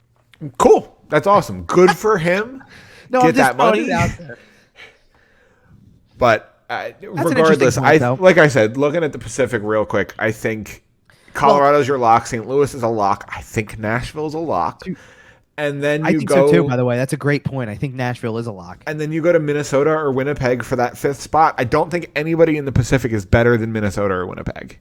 S1: Cool. That's awesome. Good for him.
S2: No,
S1: Get
S2: I'm just
S1: that money.
S2: It out there.
S1: But regardless,
S2: point,
S1: like I said, looking at the Pacific real quick, I think Colorado's your lock. St. Louis is a lock. I think Nashville's a lock. And then
S2: I think so too, by the way. That's a great point. I think Nashville is a lock.
S1: And then you go to Minnesota or Winnipeg for that 5th spot. I don't think anybody in the Pacific is better than Minnesota or Winnipeg.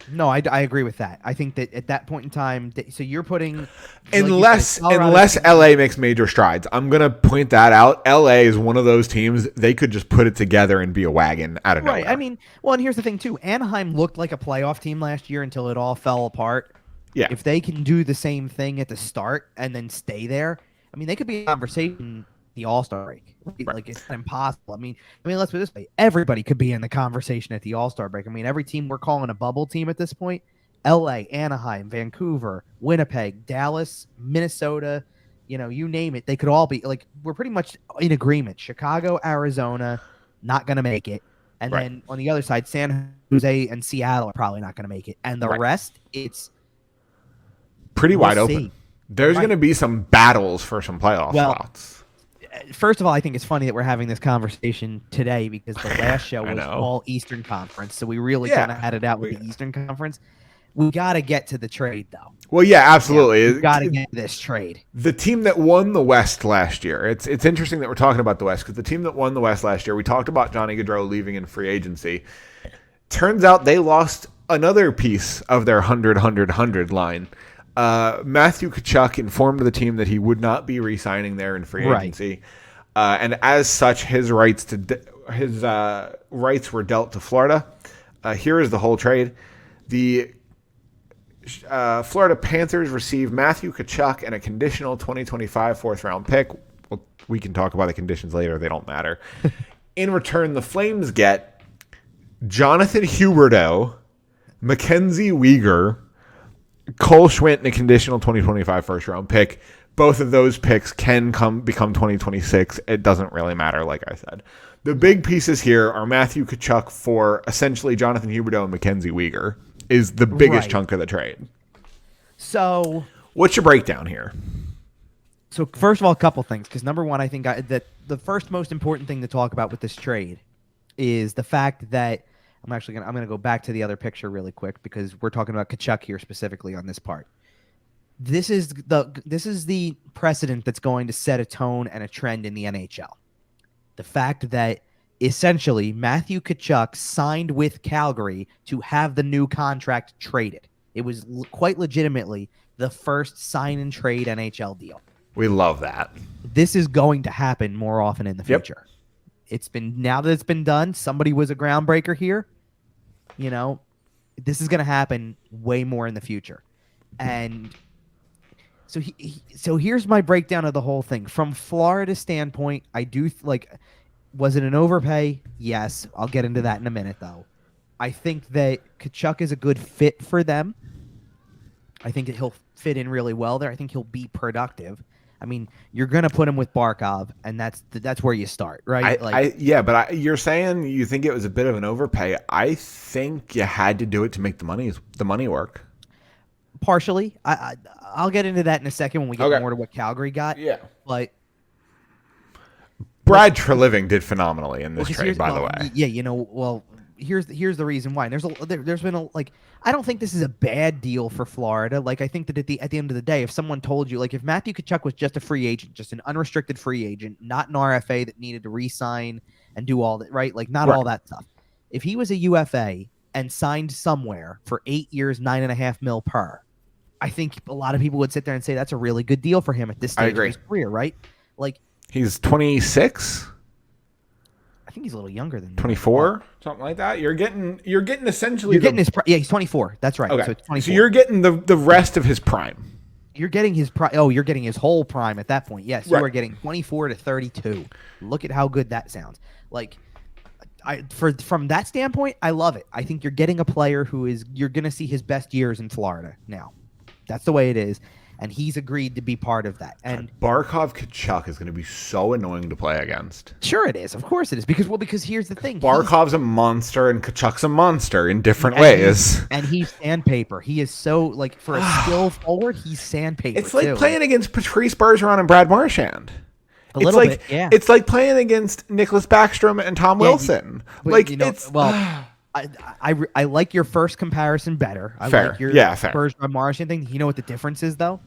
S2: No, I agree with that. I think that at that point in time, so you're putting
S1: unless LA makes major strides. I'm gonna point that out. LA is one of those teams they could just put it together and be a wagon out of nowhere.
S2: Right. I mean, well, and here's the thing too. Anaheim looked like a playoff team last year until it all fell apart.
S1: Yeah.
S2: If they can do the same thing at the start and then stay there, I mean, they could be a conversation the All-Star break. Right? Like, it's not impossible. I mean, let's put it this way. Everybody could be in the conversation at the All-Star break. I mean, every team we're calling a bubble team at this point, LA, Anaheim, Vancouver, Winnipeg, Dallas, Minnesota, you name it. They could all be, like, we're pretty much in agreement. Chicago, Arizona, not going to make it. And then on the other side, San Jose and Seattle are probably not going to make it. And the rest, it's
S1: pretty wide open. There's going to be some battles for some playoff spots.
S2: First of all, I think it's funny that we're having this conversation today because the last show was all Eastern Conference, so we really kind of had it out with the Eastern Conference. We got to get to the trade, though.
S1: Well, yeah, absolutely.
S2: We got to get this trade.
S1: The team that won the West last year, it's interesting that we're talking about the West because the team that won the West last year, we talked about Johnny Gaudreau leaving in free agency. Turns out they lost another piece of their 100-100-100 line. Matthew Tkachuk informed the team that he would not be re-signing there in free agency, and as such, his rights were dealt to Florida. Here is the whole trade: the Florida Panthers receive Matthew Tkachuk and a conditional 2025 4th-round pick. Well, we can talk about the conditions later; they don't matter. In return, the Flames get Jonathan Huberdeau, MacKenzie Weegar, Cole Schwindt and a conditional 2025 1st-round pick. Both of those picks can become 2026. It doesn't really matter, like I said. The big pieces here are Matthew Tkachuk for essentially Jonathan Huberdeau and MacKenzie Weegar is the biggest chunk of the trade.
S2: So
S1: what's your breakdown here?
S2: So first of all, a couple things, because number one, I think that the first most important thing to talk about with this trade is the fact that I'm gonna go back to the other picture really quick because we're talking about Tkachuk here specifically on this part. This is the precedent that's going to set a tone and a trend in the NHL. The fact that essentially Matthew Tkachuk signed with Calgary to have the new contract traded. It was quite legitimately the first sign and trade NHL deal.
S1: We love that.
S2: This is going to happen more often in the future. Now that it's been done, somebody was a groundbreaker here. This is going to happen way more in the future. And so here's my breakdown of the whole thing. From Florida's standpoint, I do was it an overpay? Yes. I'll get into that in a minute, though. I think that Tkachuk is a good fit for them. I think that he'll fit in really well there. I think he'll be productive. I mean, you're going to put him with Barkov, and that's where you start, right?
S1: But you're saying you think it was a bit of an overpay. I think you had to do it to make the money work.
S2: Partially. I'll get into that in a second when we get more to what Calgary got.
S1: Yeah.
S2: But
S1: Brad Treliving did phenomenally in this trade, by the way.
S2: Yeah, here's the reason why. There's been I don't think this is a bad deal for Florida. I think that at the end of the day, if someone told you, if Matthew Tkachuk was just a free agent, just an unrestricted free agent, not an RFA that needed to re-sign and do all that, right? All that stuff. If he was a UFA and signed somewhere for 8 years, $9.5 million per, I think a lot of people would sit there and say that's a really good deal for him at this stage of his career, right?
S1: He's 26.
S2: think he's a little younger than that.
S1: 24, something like that. You're getting essentially.
S2: You're getting his. Yeah, he's 24. That's right.
S1: Okay.
S2: So, it's 24.
S1: So you're getting the rest of his prime.
S2: You're getting his prime. Oh, you're getting his whole prime at that point. Yes,
S1: Right.
S2: you are getting 24 to 32. Look at how good that sounds. Like, from that standpoint, I love it. I think you're getting a player you're going to see his best years in Florida now. That's the way it is, and he's agreed to be part of that. And
S1: Barkov Tkachuk is going to be so annoying to play against.
S2: sure it is. Of course it is. Because here's the thing.
S1: Barkov's a monster and Tkachuk's a monster in different ways.
S2: And he's sandpaper. He is so, like, for a skill forward, he's sandpaper.
S1: It's like
S2: too.
S1: playing against Patrice Bergeron and Brad Marchand.
S2: A little bit, yeah.
S1: It's like playing against Nicholas Backstrom and Tom Wilson.
S2: I like your first comparison better. I
S1: Fair.
S2: like your
S1: Fair.
S2: Bergeron Marchand thing. You know what the difference is, though?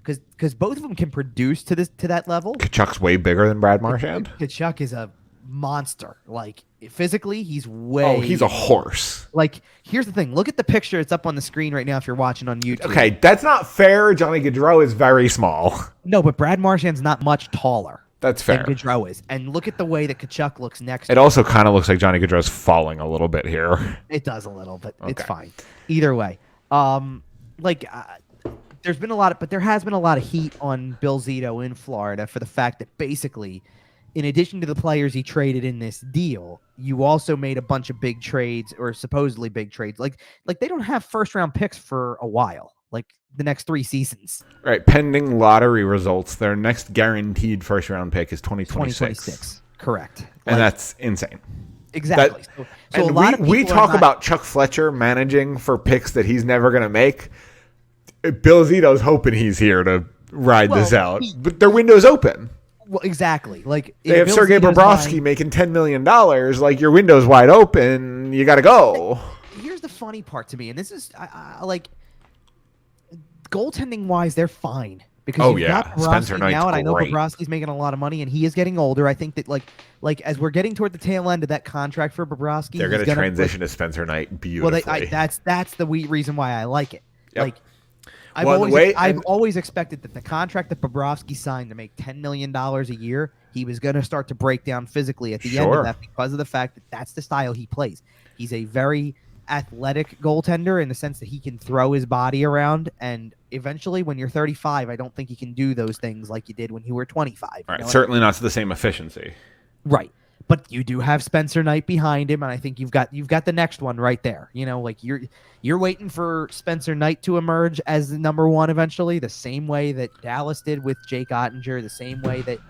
S2: Because both of them can produce to that level.
S1: Tkachuk's way bigger than Brad Marchand.
S2: Tkachuk is a monster. Like, physically, he's way...
S1: Oh, he's a horse.
S2: Like, here's the thing. Look at the picture. It's up on the screen right now if you're watching on YouTube.
S1: Okay, that's not fair. Johnny Gaudreau is very small.
S2: No, but Brad Marchand's not much taller.
S1: That's fair.
S2: Than Gaudreau is. And look at the way that Tkachuk looks next.
S1: It also kind of looks like Johnny Gaudreau's falling a little bit here.
S2: It does a little, but it's
S1: Okay.
S2: fine. Either way. There has been a lot of heat on Bill Zito in Florida for the fact that basically, in addition to the players he traded in this deal, you also made a bunch of big trades, or supposedly big trades. Like they don't have first round picks for a while, like the next 3 seasons.
S1: Right, pending lottery results, their next guaranteed first round pick is 2026.
S2: Correct.
S1: And that's insane.
S2: Exactly. So a
S1: And
S2: lot of
S1: we
S2: people
S1: talk
S2: are not-
S1: about Chuck Fletcher managing for picks that he's never going to make. Bill Zito's hoping he's here to ride this out, but their window's open.
S2: Well, exactly. Like,
S1: They have
S2: Bill
S1: Sergei
S2: Zito's
S1: Bobrovsky
S2: mind-
S1: making $10 million. Like, your window's wide open. You got to go.
S2: Here's the funny part to me, and this is I like goaltending wise, they're fine because
S1: Oh,
S2: you've
S1: yeah.
S2: got Bobrovsky
S1: Spencer Knight's
S2: now, and I know
S1: great.
S2: Bobrovsky's making a lot of money, and he is getting older. I think that like as we're getting toward the tail end of that contract for Bobrovsky,
S1: They're
S2: going to
S1: transition to Spencer Knight
S2: Well,
S1: beautifully.
S2: that's the reason why I like it.
S1: Yep.
S2: Like. I've
S1: Well,
S2: I've always expected that the contract that Bobrovsky signed to make $10 million a year, he was going to start to break down physically at the end
S1: Sure.
S2: of that because of the fact that that's the style he plays. He's a very athletic goaltender in the sense that he can throw his body around, and eventually when you're 35, I don't think you can do those things like you did when you were 25. You
S1: Right,
S2: know?
S1: certainly not to the same efficiency.
S2: Right. But you do have Spencer Knight behind him, and I think you've got the next one right there. You know, like you're waiting for Spencer Knight to emerge as the number one eventually, the same way that Dallas did with Jake Ottinger, the same way that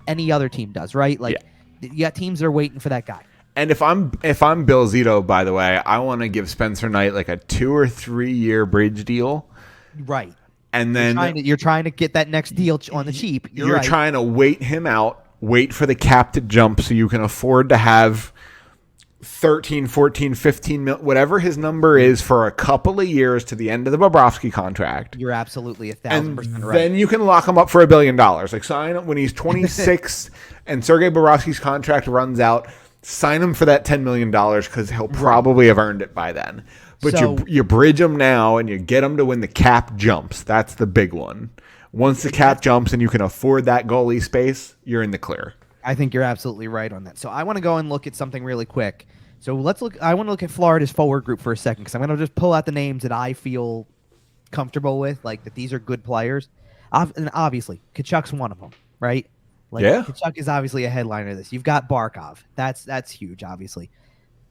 S2: any other team does, right? Like you got teams that are waiting for that guy.
S1: And if I'm Bill Zito, by the way, I want to give Spencer Knight like a 2 or 3 year bridge deal.
S2: Right.
S1: And then
S2: You're trying to get that next deal on the cheap. You're right.
S1: trying to wait him out, wait for the cap to jump so you can afford to have 13, 14, 15 mil, whatever his number is for a couple of years to the end of the Bobrovsky contract.
S2: You're absolutely
S1: And
S2: 1,000% right.
S1: then you can lock him up for $1 billion. Like sign him when he's 26 and Sergei Bobrovsky's contract runs out. Sign him for that $10 million because he'll probably have earned it by then. But
S2: So-
S1: you bridge him now and you get him to when the cap jumps. That's the big one. Once the cap jumps and you can afford that goalie space, you're in the clear.
S2: I think you're absolutely right on that. So I want to go and look at something really quick. So I want to look at Florida's forward group for a second because I'm going to just pull out the names that I feel comfortable with, like that these are good players. And obviously, Tkachuk's one of them, right? Like,
S1: Yeah.
S2: Tkachuk is obviously a headliner of this. You've got Barkov. That's huge, obviously.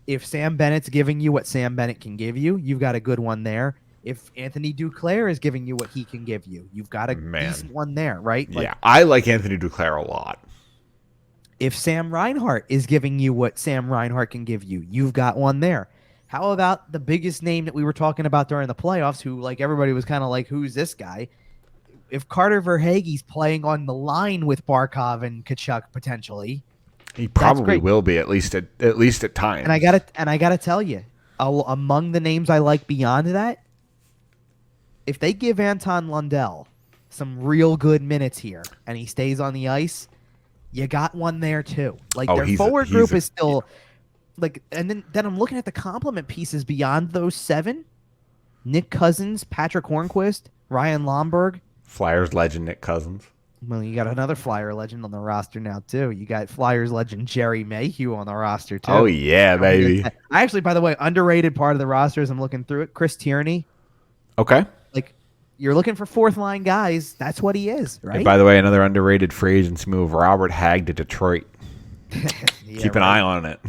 S2: If Sam Bennett's giving you what Sam Bennett can give you, you've got a good one there. If Anthony Duclair is giving you what he can give you, you've got a decent one there, right? Like,
S1: Yeah, I like Anthony Duclair a lot.
S2: if Sam Reinhart is giving you what Sam Reinhart can give you, you've got one there. How about the biggest name that we were talking about during the playoffs, who like everybody was kind of like, who's this guy? If Carter Verhaeghe's playing on the line with Barkov and Tkachuk potentially,
S1: He probably
S2: great.
S1: will be at least at times.
S2: and I gotta tell you, among the names I like beyond that, if they give Anton Lundell some real good minutes here and he stays on the ice, you got one there too. Like their forward group is still like, and then I'm looking at the complement pieces beyond those 7: Nick Cousins, Patrick Hornquist, Ryan Lomberg.
S1: Flyers legend Nick Cousins.
S2: Well, you got another Flyer legend on the roster now too. You got Flyers legend Jerry Mayhew on the roster too.
S1: Oh yeah, baby.
S2: I actually, by the way, underrated part of the roster as I'm looking through it. Chris Tierney.
S1: Okay.
S2: Like, you're looking for fourth line guys. That's what he is, right?
S1: And by the way, another underrated free agency move: Robert Hagg to Detroit.
S2: Yeah,
S1: Keep an eye on it.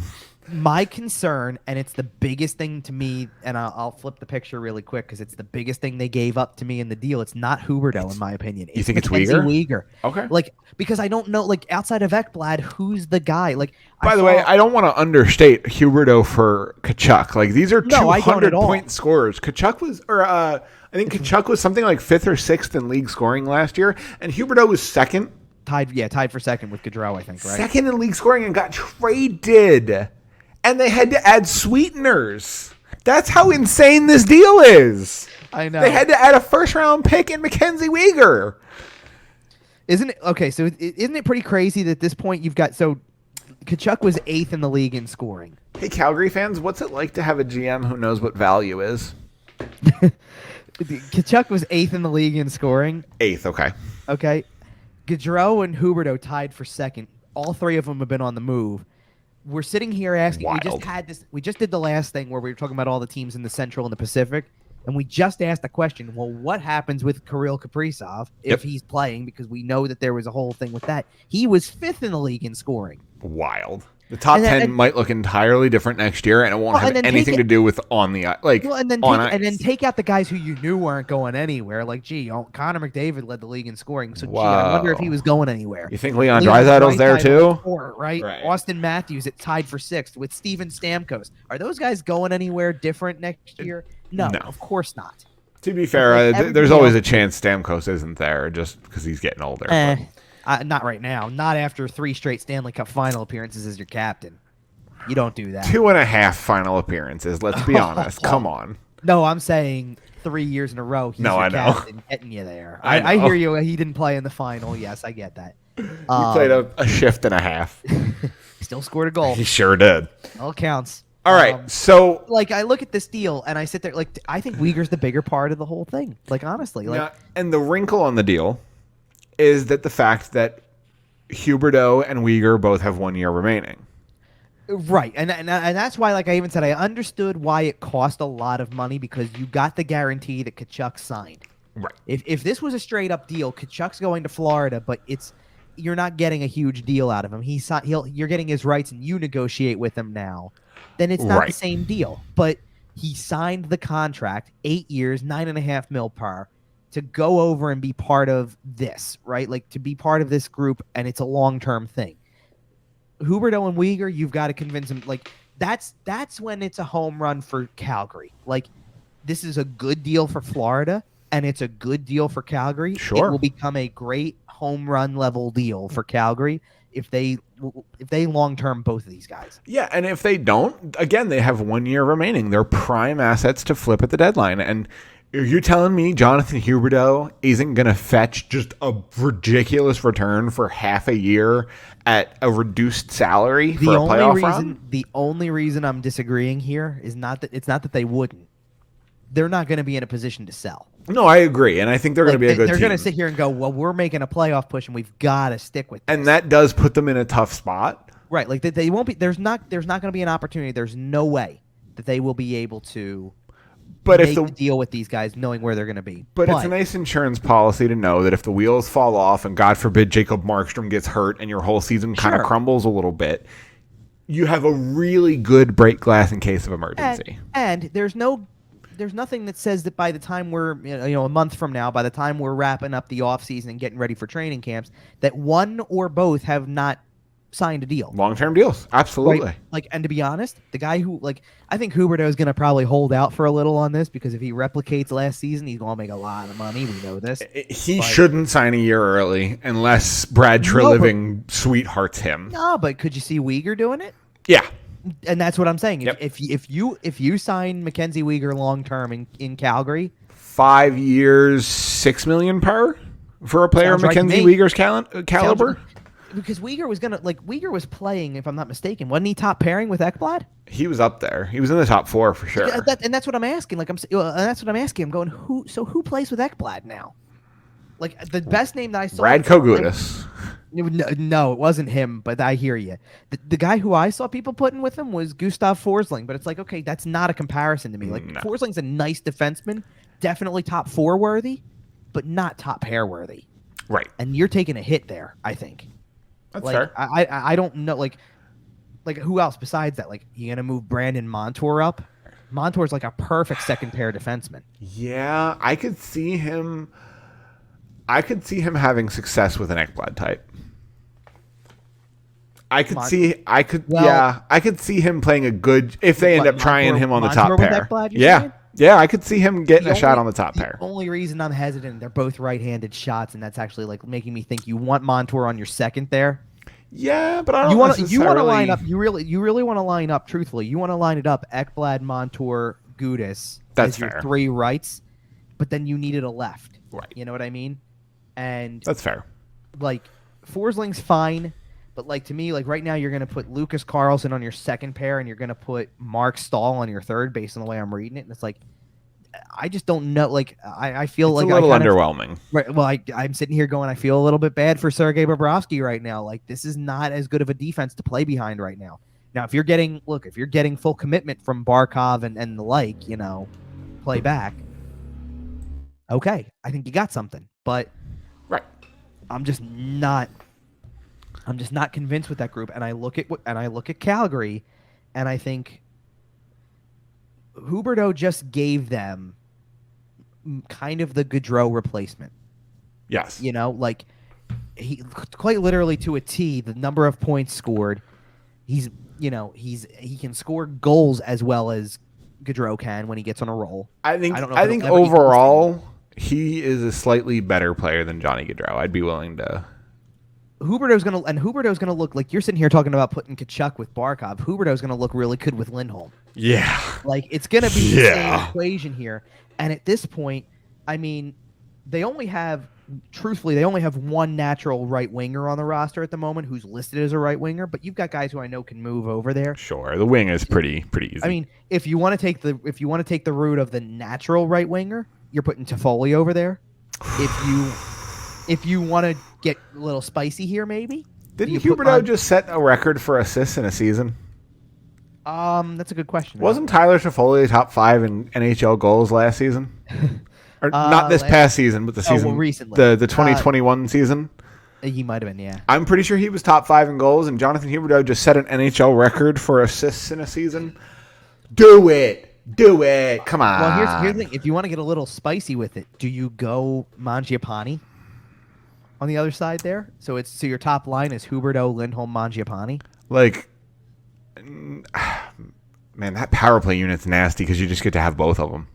S2: My concern, and it's the biggest thing to me, and I'll flip the picture really quick because it's the biggest thing they gave up to me in the deal. It's not Huberdeau, in my opinion.
S1: You think it's
S2: MacKenzie
S1: Weegar?
S2: Weegar.
S1: Okay.
S2: Like, because I don't know, like, outside of Ekblad, who's the guy? Like,
S1: By the way, I don't want to understate Huberdeau for Tkachuk. Like, these are 200-point scorers. Tkachuk was, I think Tkachuk was something like 5th or 6th in league scoring last year, and Huberdeau was 2nd.
S2: Tied for second with Gaudreau, I think, right?
S1: 2nd in league scoring and got traded. And they had to add sweeteners. That's how insane this deal is.
S2: I know.
S1: They had to add a first-round pick in MacKenzie Weegar.
S2: Isn't it okay? So isn't it pretty crazy that at this point you've got Tkachuk was 8th in the league in scoring.
S1: Hey, Calgary fans, what's it like to have a GM who knows what value is?
S2: Tkachuk was 8th in the league in scoring.
S1: 8th, okay.
S2: Okay. Gaudreau and Huberdeau tied for second. All three of them have been on the move. We're sitting here asking.
S1: Wild.
S2: We just did the last thing where we were talking about all the teams in the Central and the Pacific, and we just asked the question. Well, what happens with Kirill Kaprizov if he's playing? Because we know that there was a whole thing with that. He was 5th in the league in scoring.
S1: Wild. The top 10 might look entirely different next year, and it won't have anything to do with on the like.
S2: Well, and then take out the guys who you knew weren't going anywhere. Like, Connor McDavid led the league in scoring, so I wonder if he was going anywhere.
S1: You think Leon Draisaitl's there too?
S2: Right? Austin Matthews tied for 6th with Steven Stamkos. Are those guys going anywhere different next year? No, of course not.
S1: To be fair, there's always a chance Stamkos isn't there just because he's getting older.
S2: Not right now. Not after 3 straight Stanley Cup final appearances as your captain. You don't do that.
S1: 2.5 final appearances. Let's be honest. Come on.
S2: No, I'm saying 3 years in a row. He's your captain, getting you there. I hear you. He didn't play in the final. Yes, I get that.
S1: He played a shift and a half.
S2: Still scored a goal.
S1: He sure did.
S2: All counts.
S1: All right, so
S2: like I look at this deal and I sit there like I think Weegar's the bigger part of the whole thing. Like honestly, like
S1: and the wrinkle on the deal is that the fact that Huberdeau and Weegar both have 1 year remaining.
S2: Right, and that's why, like I even said, I understood why it cost a lot of money because you got the guarantee that Tkachuk signed.
S1: Right.
S2: If this was a straight up deal, Tkachuk's going to Florida, but you're not getting a huge deal out of him. You're getting his rights, and you negotiate with him now. Then it's not the same deal. But he signed the contract, 8 years, $9.5 million per. To go over and be part of this, right? Like to be part of this group, and it's a long-term thing. Huberdeau and Weegar, you've got to convince him. Like that's when it's a home run for Calgary. Like this is a good deal for Florida, and it's a good deal for Calgary.
S1: Sure,
S2: it will become a great home run level deal for Calgary if they long-term both of these guys.
S1: Yeah, and if they don't, again, they have 1 year remaining. They're prime assets to flip at the deadline, and. Are you telling me Jonathan Huberdeau isn't going to fetch just a ridiculous return for half a year at a reduced salary for a playoff run?
S2: The only reason I'm disagreeing here is not that they wouldn't. They're not going to be in a position to sell.
S1: No, I agree, and I think they're going to be a good team.
S2: They're going to sit here and go, well, we're making a playoff push, and we've got to stick with this.
S1: And that does put them in a tough spot.
S2: Right, like they won't be. There's not going to be an opportunity. There's no way that they will be able to. But if the deal with these guys, knowing where they're going to be.
S1: But it's a nice insurance policy to know that if the wheels fall off and God forbid Jacob Markstrom gets hurt and your whole season kind of crumbles a little bit, you have a really good break glass in case of emergency.
S2: And there's nothing that says that by the time we're a month from now, by the time we're wrapping up the offseason and getting ready for training camps, that one or both have not signed a deal.
S1: Long-term deals. Absolutely.
S2: Right? Like, and to be honest, the guy who, like, I think Huberdeau is going to probably hold out for a little on this because if he replicates last season, he's going to make a lot of money. We know this.
S1: He shouldn't sign a year early unless Brad Treliving sweethearts him.
S2: No, but could you see Weegar doing it?
S1: Yeah.
S2: And that's what I'm saying.
S1: Yep.
S2: If you sign MacKenzie Weegar long-term in Calgary.
S1: 5 years, $6 million per for a player of MacKenzie Weegar's caliber?
S2: Because Weegar was playing, if I'm not mistaken, wasn't he top pairing with Ekblad?
S1: He was up there. He was in the top 4 for sure.
S2: And that's what I'm asking. I'm going, who plays with Ekblad now? Like the best name that I saw.
S1: Brad Kogutis.
S2: No, it wasn't him, but I hear you. The guy who I saw people putting with him was Gustav Forsling, but it's like, okay, that's not a comparison to me. Like
S1: No.
S2: Forsling's a nice defenseman, definitely top 4 worthy, but not top pair worthy.
S1: Right.
S2: And you're taking a hit there, I think.
S1: That's
S2: like,
S1: fair.
S2: I don't know, like who else besides that? Like, you gonna move Brandon Montour up? Montour's like a perfect second pair defenseman.
S1: Yeah, I could see him having success with an Ekblad type. I could see him playing a good if they end up trying him on the top pair. Yeah, I could see him getting a shot on the top pair.
S2: The only reason I'm hesitant, they're both right-handed shots, and that's actually like making me think you want Montour on your second there.
S1: Yeah, but I don't
S2: you want
S1: necessarily...
S2: to line up. You really want to line up. Truthfully, you want to line it up. Ekblad, Montour, Gudas
S1: That's
S2: as your
S1: fair.
S2: 3 rights, but then you needed a left.
S1: Right.
S2: You know what I mean? And
S1: that's fair.
S2: Like Forsling's fine. But, like, to me, like, right now you're going to put Lucas Carlson on your second pair and you're going to put Mark Stahl on your third based on the way I'm reading it. And it's like, I just don't know. Like, I feel
S1: it's
S2: like
S1: a little underwhelming.
S2: Right. Well, I'm sitting here going, I feel a little bit bad for Sergei Bobrovsky right now. Like, this is not as good of a defense to play behind right now. Now, if you're getting full commitment from Barkov and the like, you know, play back, okay, I think you got something. But
S1: right,
S2: I'm just not convinced with that group. And I look at Calgary, and I think Huberdeau just gave them kind of the Gaudreau replacement.
S1: Yes,
S2: you know, like he quite literally to a T, the number of points scored. He can score goals as well as Gaudreau can when he gets on a roll.
S1: I think overall he is a slightly better player than Johnny Gaudreau. I'd be willing to.
S2: Huberdeau's gonna look like you're sitting here talking about putting Tkachuk with Barkov. Huberdeau's gonna look really good with Lindholm.
S1: Yeah,
S2: like it's gonna be the same equation here. And at this point, I mean, they only have one natural right winger on the roster at the moment who's listed as a right winger. But you've got guys who I know can move over there.
S1: Sure, the wing is pretty easy.
S2: I mean, if you want to take the route of the natural right winger, you're putting Toffoli over there. If you want to get a little spicy here, maybe.
S1: Didn't Huberdeau just set a record for assists in a season?
S2: That's a good question.
S1: Wasn't Tyler Toffoli top 5 in NHL goals last season? Or not this past season, but the season
S2: recently.
S1: The 2021 season.
S2: He might have been, yeah.
S1: I'm pretty sure he was top 5 in goals, and Jonathan Huberdeau just set an NHL record for assists in a season. Do it. Come on.
S2: Well, here's the thing. If you want to get a little spicy with it, do you go Mangiapane on the other side there? So your top line is Huberdeau, Lindholm, Mangiapane.
S1: Like, man, that power play unit's nasty because you just get to have both of them.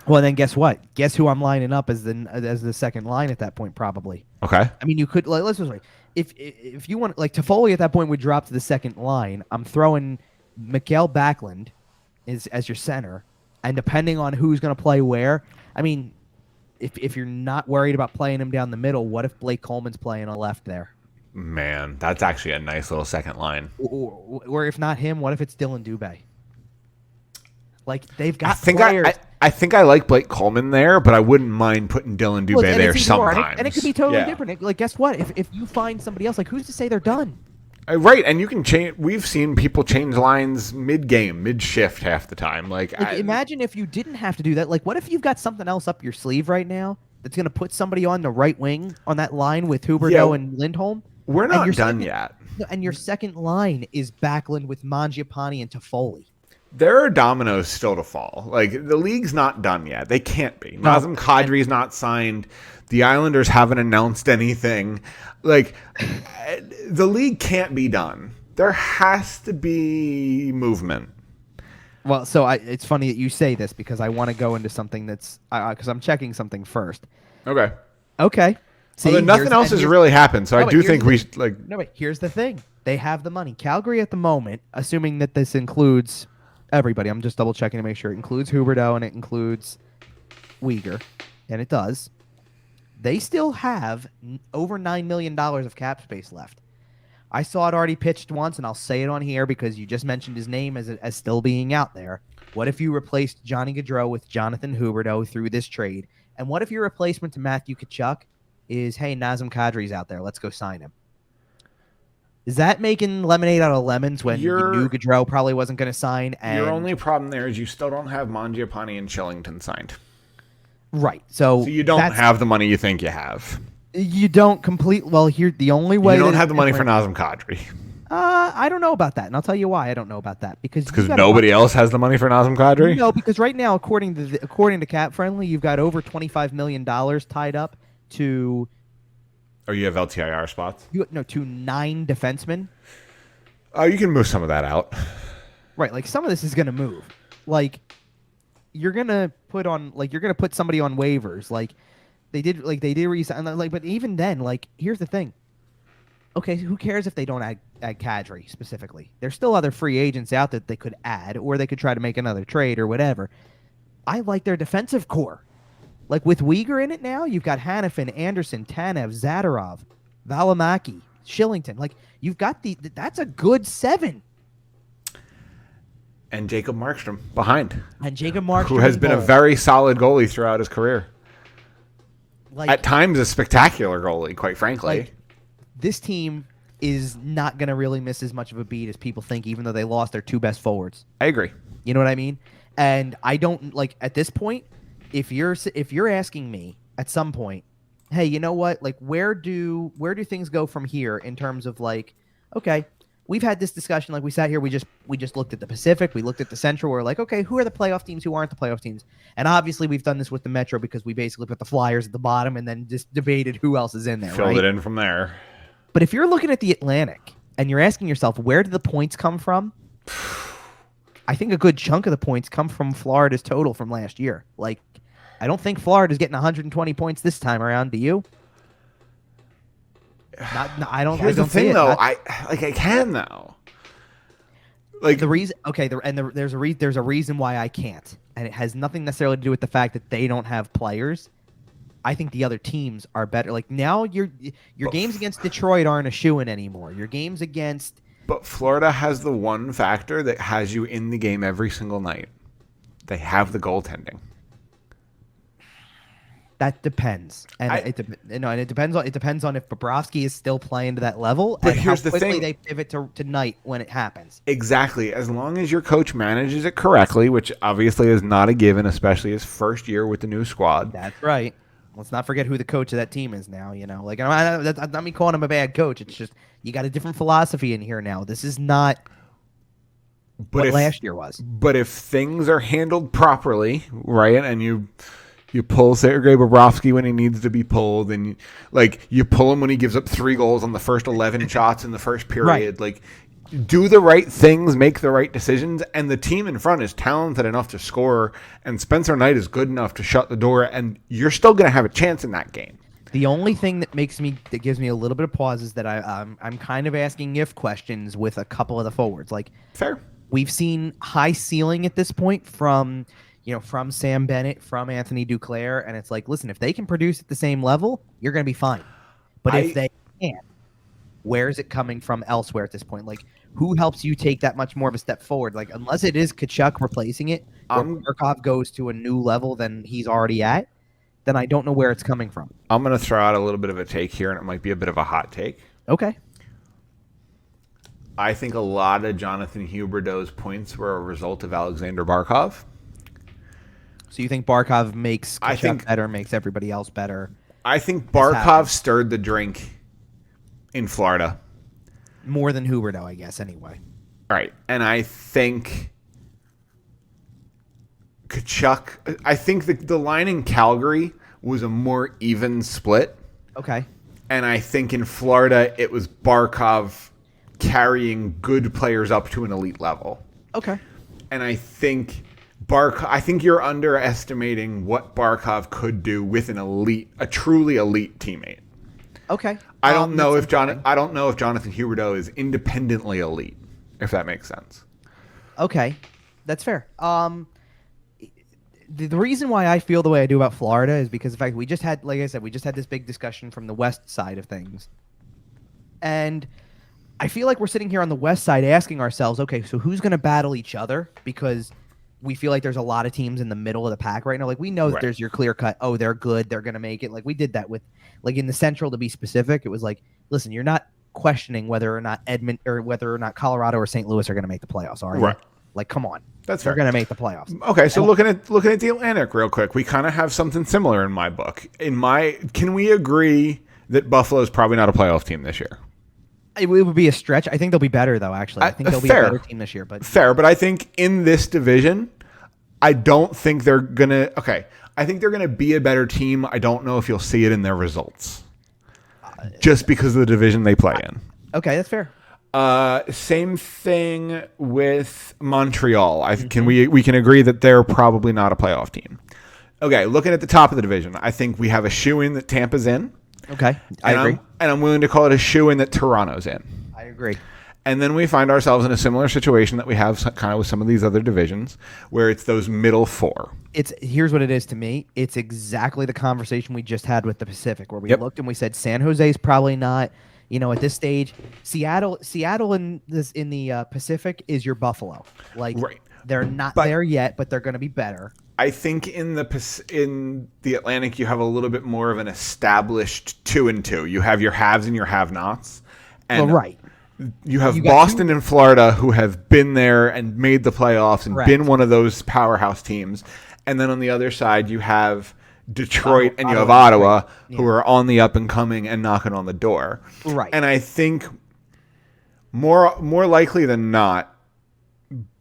S2: Well, then guess what? Guess who I'm lining up as the second line at that point, probably.
S1: Okay.
S2: I mean, you could let's just wait. If you want, like, Toffoli at that point would drop to the second line. I'm throwing Mikael Backlund as your center, and depending on who's going to play where, I mean, if you're not worried about playing him down the middle, what if Blake Coleman's playing on left there?
S1: Man, that's actually a nice little second line.
S2: Or if not him, what if it's Dylan Dubé? Like, they've got players.
S1: I think I like Blake Coleman there, but I wouldn't mind putting Dylan Dubé there sometimes.
S2: And it could be totally different. Like, guess what? If you find somebody else, like, who's to say they're done?
S1: Right, and you can change. We've seen people change lines mid-game, mid-shift half the time. Like
S2: imagine if you didn't have to do that. Like, what if you've got something else up your sleeve right now that's going to put somebody on the right wing on that line with Huberdeau and Lindholm?
S1: We're not done yet.
S2: And your second line is Backlund with Mangiapane and Toffoli.
S1: There are dominoes still to fall. Like, the league's not done yet. They can't be. Nazem Kadri's not signed. The Islanders haven't announced anything. Like, the league can't be done. There has to be movement.
S2: Well, so it's funny that you say this because I want to go into something that's because I'm checking something first. Okay.
S1: See, well, nothing else has really happened, so I do think we should, like.
S2: No, wait. Here's the thing. They have the money. Calgary at the moment, assuming that this includes everybody. I'm just double checking to make sure it includes Huberdeau and it includes Weegar, and it does. They still have over $9 million of cap space left. I saw it already pitched once, and I'll say it on here because you just mentioned his name as still being out there. What if you replaced Johnny Gaudreau with Jonathan Huberdeau through this trade? And what if your replacement to Matthew Tkachuk is, hey, Nazem Kadri's out there. Let's go sign him. Is that making lemonade out of lemons when you knew Gaudreau probably wasn't going to sign? And
S1: your only problem there is you still don't have Mangiapane and Shillington signed.
S2: Right. So
S1: you don't have the money you think you have.
S2: You don't complete. Well, here the only way
S1: you don't have the money for Nazem Kadri.
S2: I don't know about that, and I'll tell you why I don't know about that. Because
S1: nobody else has the money for Nazem Kadri.
S2: No, because right now, according to Cap Friendly, you've got over $25 million tied up to.
S1: Oh, you have LTIR spots?
S2: To 9 defensemen.
S1: Oh, you can move some of that out.
S2: Right, like some of this is going to move. Like you're going to put somebody on waivers. They did resign. But even then, here's the thing. Okay, who cares if they don't add Kadri specifically? There's still other free agents out that they could add, or they could try to make another trade or whatever. I like their defensive core. Like with Weegar in it now, you've got Hanifin, Anderson, Tanev, Zadorov, Valimaki, Shillington. Like you've got that's a good 7.
S1: And Jacob Markstrom behind.
S2: Who
S1: has been a very solid goalie throughout his career. At times a spectacular goalie, quite frankly.
S2: This team is not going to really miss as much of a beat as people think, even though they lost their 2 best forwards.
S1: I agree.
S2: You know what I mean? And I don't at this point. If you're asking me at some point, hey, you know what? Where do things go from here in terms of okay, we've had this discussion. We sat here, we just looked at the Pacific, we looked at the Central. We're like, okay, who are the playoff teams? Who aren't the playoff teams? And obviously, we've done this with the Metro because we basically put the Flyers at the bottom and then just debated who else is in there.
S1: Filled it in from there.
S2: But if you're looking at the Atlantic and you're asking yourself, where do the points come from? I think a good chunk of the points come from Florida's total from last year. I don't think Florida's getting 120 points this time around. Do you? I don't.
S1: Here's
S2: I don't
S1: the thing,
S2: see
S1: though.
S2: it.
S1: I can though.
S2: The reason. Okay. There's a reason why I can't, and it has nothing necessarily to do with the fact that they don't have players. I think the other teams are better. Now your games against Detroit aren't a shoo-in anymore. Your games against.
S1: But Florida has the one factor that has you in the game every single night. They have the goaltending.
S2: That depends, and it depends on if Bobrovsky is still playing to that level,
S1: but
S2: and
S1: here's
S2: how quickly
S1: the thing.
S2: they pivot to tonight when it happens.
S1: Exactly, as long as your coach manages it correctly, which obviously is not a given, especially his first year with the new squad.
S2: That's right. Let's not forget who the coach of that team is now. I'm not me calling him a bad coach. It's just you got a different philosophy in here now. This is not what last year was.
S1: But if things are handled properly, right, and you pull Sergei Bobrovsky when he needs to be pulled, and you pull him when he gives up 3 goals on the first 11 shots in the first period.
S2: Right.
S1: Do the right things, make the right decisions, and the team in front is talented enough to score, and Spencer Knight is good enough to shut the door, and you're still going to have a chance in that game.
S2: The only thing that gives me a little bit of pause is that I'm kind of asking if questions with a couple of the forwards.
S1: Fair.
S2: We've seen high ceiling at this point from Sam Bennett, from Anthony Duclair, and it's listen, if they can produce at the same level, you're going to be fine. But if they can't, where is it coming from elsewhere at this point? Who helps you take that much more of a step forward? Unless it is Tkachuk replacing it, or Barkov goes to a new level than he's already at, then I don't know where it's coming from.
S1: I'm going to throw out a little bit of a take here, and it might be a bit of a hot take.
S2: Okay.
S1: I think a lot of Jonathan Huberdeau's points were a result of Alexander Barkov.
S2: So you think Barkov makes Tkachuk better, makes everybody else better?
S1: I think Barkov stirred the drink in Florida.
S2: More than Huberdeau, I guess, anyway.
S1: All right. And I think Tkachuk, I think the line in Calgary was a more even split.
S2: Okay.
S1: And I think in Florida, it was Barkov carrying good players up to an elite level.
S2: Okay.
S1: And I think you're underestimating what Barkov could do with a truly elite teammate.
S2: Okay.
S1: I don't know if Jonathan Huberdeau is independently elite, if that makes sense.
S2: Okay. That's fair. The reason why I feel the way I do about Florida is because, in fact, we just had this big discussion from the West side of things. And I feel like we're sitting here on the West side asking ourselves, okay, so who's going to battle each other? Because, we feel like there's a lot of teams in the middle of the pack right now. Like we know that there's your clear cut. Oh, they're good. They're going to make it. Like we did that with like in the Central, to be specific. It was like, listen, you're not questioning whether or not whether or not Colorado or St. Louis are going to make the playoffs. Are you?
S1: Right.
S2: Like, come on.
S1: That's
S2: They're going to make the playoffs.
S1: Okay. So looking at the Atlantic real quick, we kind of have something similar in my book. Can we agree that Buffalo is probably not a playoff team this year?
S2: It would be a stretch. I think they'll be better, though, actually. I think they'll be a better team this year. But
S1: fair, but I think in this division, I don't think they're going to... Okay, I think they're going to be a better team. I don't know if you'll see it in their results. Just because of the division they play in.
S2: Okay, that's fair.
S1: Same thing with Montreal. We can agree that they're probably not a playoff team. Okay, looking at the top of the division, I think we have a shoe-in that Tampa's in.
S2: Okay, I agree.
S1: And I'm willing to call it a shoe-in that Toronto's in.
S2: I agree.
S1: And then we find ourselves in a similar situation that we have kind of with some of these other divisions, where it's those middle four.
S2: Here's what it is to me. It's exactly the conversation we just had with the Pacific, where we looked and we said San Jose's probably not. At this stage, Seattle in the Pacific is your Buffalo. Like they're not there yet, but they're going to be better.
S1: I think in the Atlantic, you have a little bit more of an established 2-2. You have your haves and your have-nots. And you have Boston and Florida who have been there and made the playoffs and been one of those powerhouse teams. And then on the other side, you have Detroit and you have Ottawa who are on the up and coming and knocking on the door.
S2: Right.
S1: And I think more likely than not,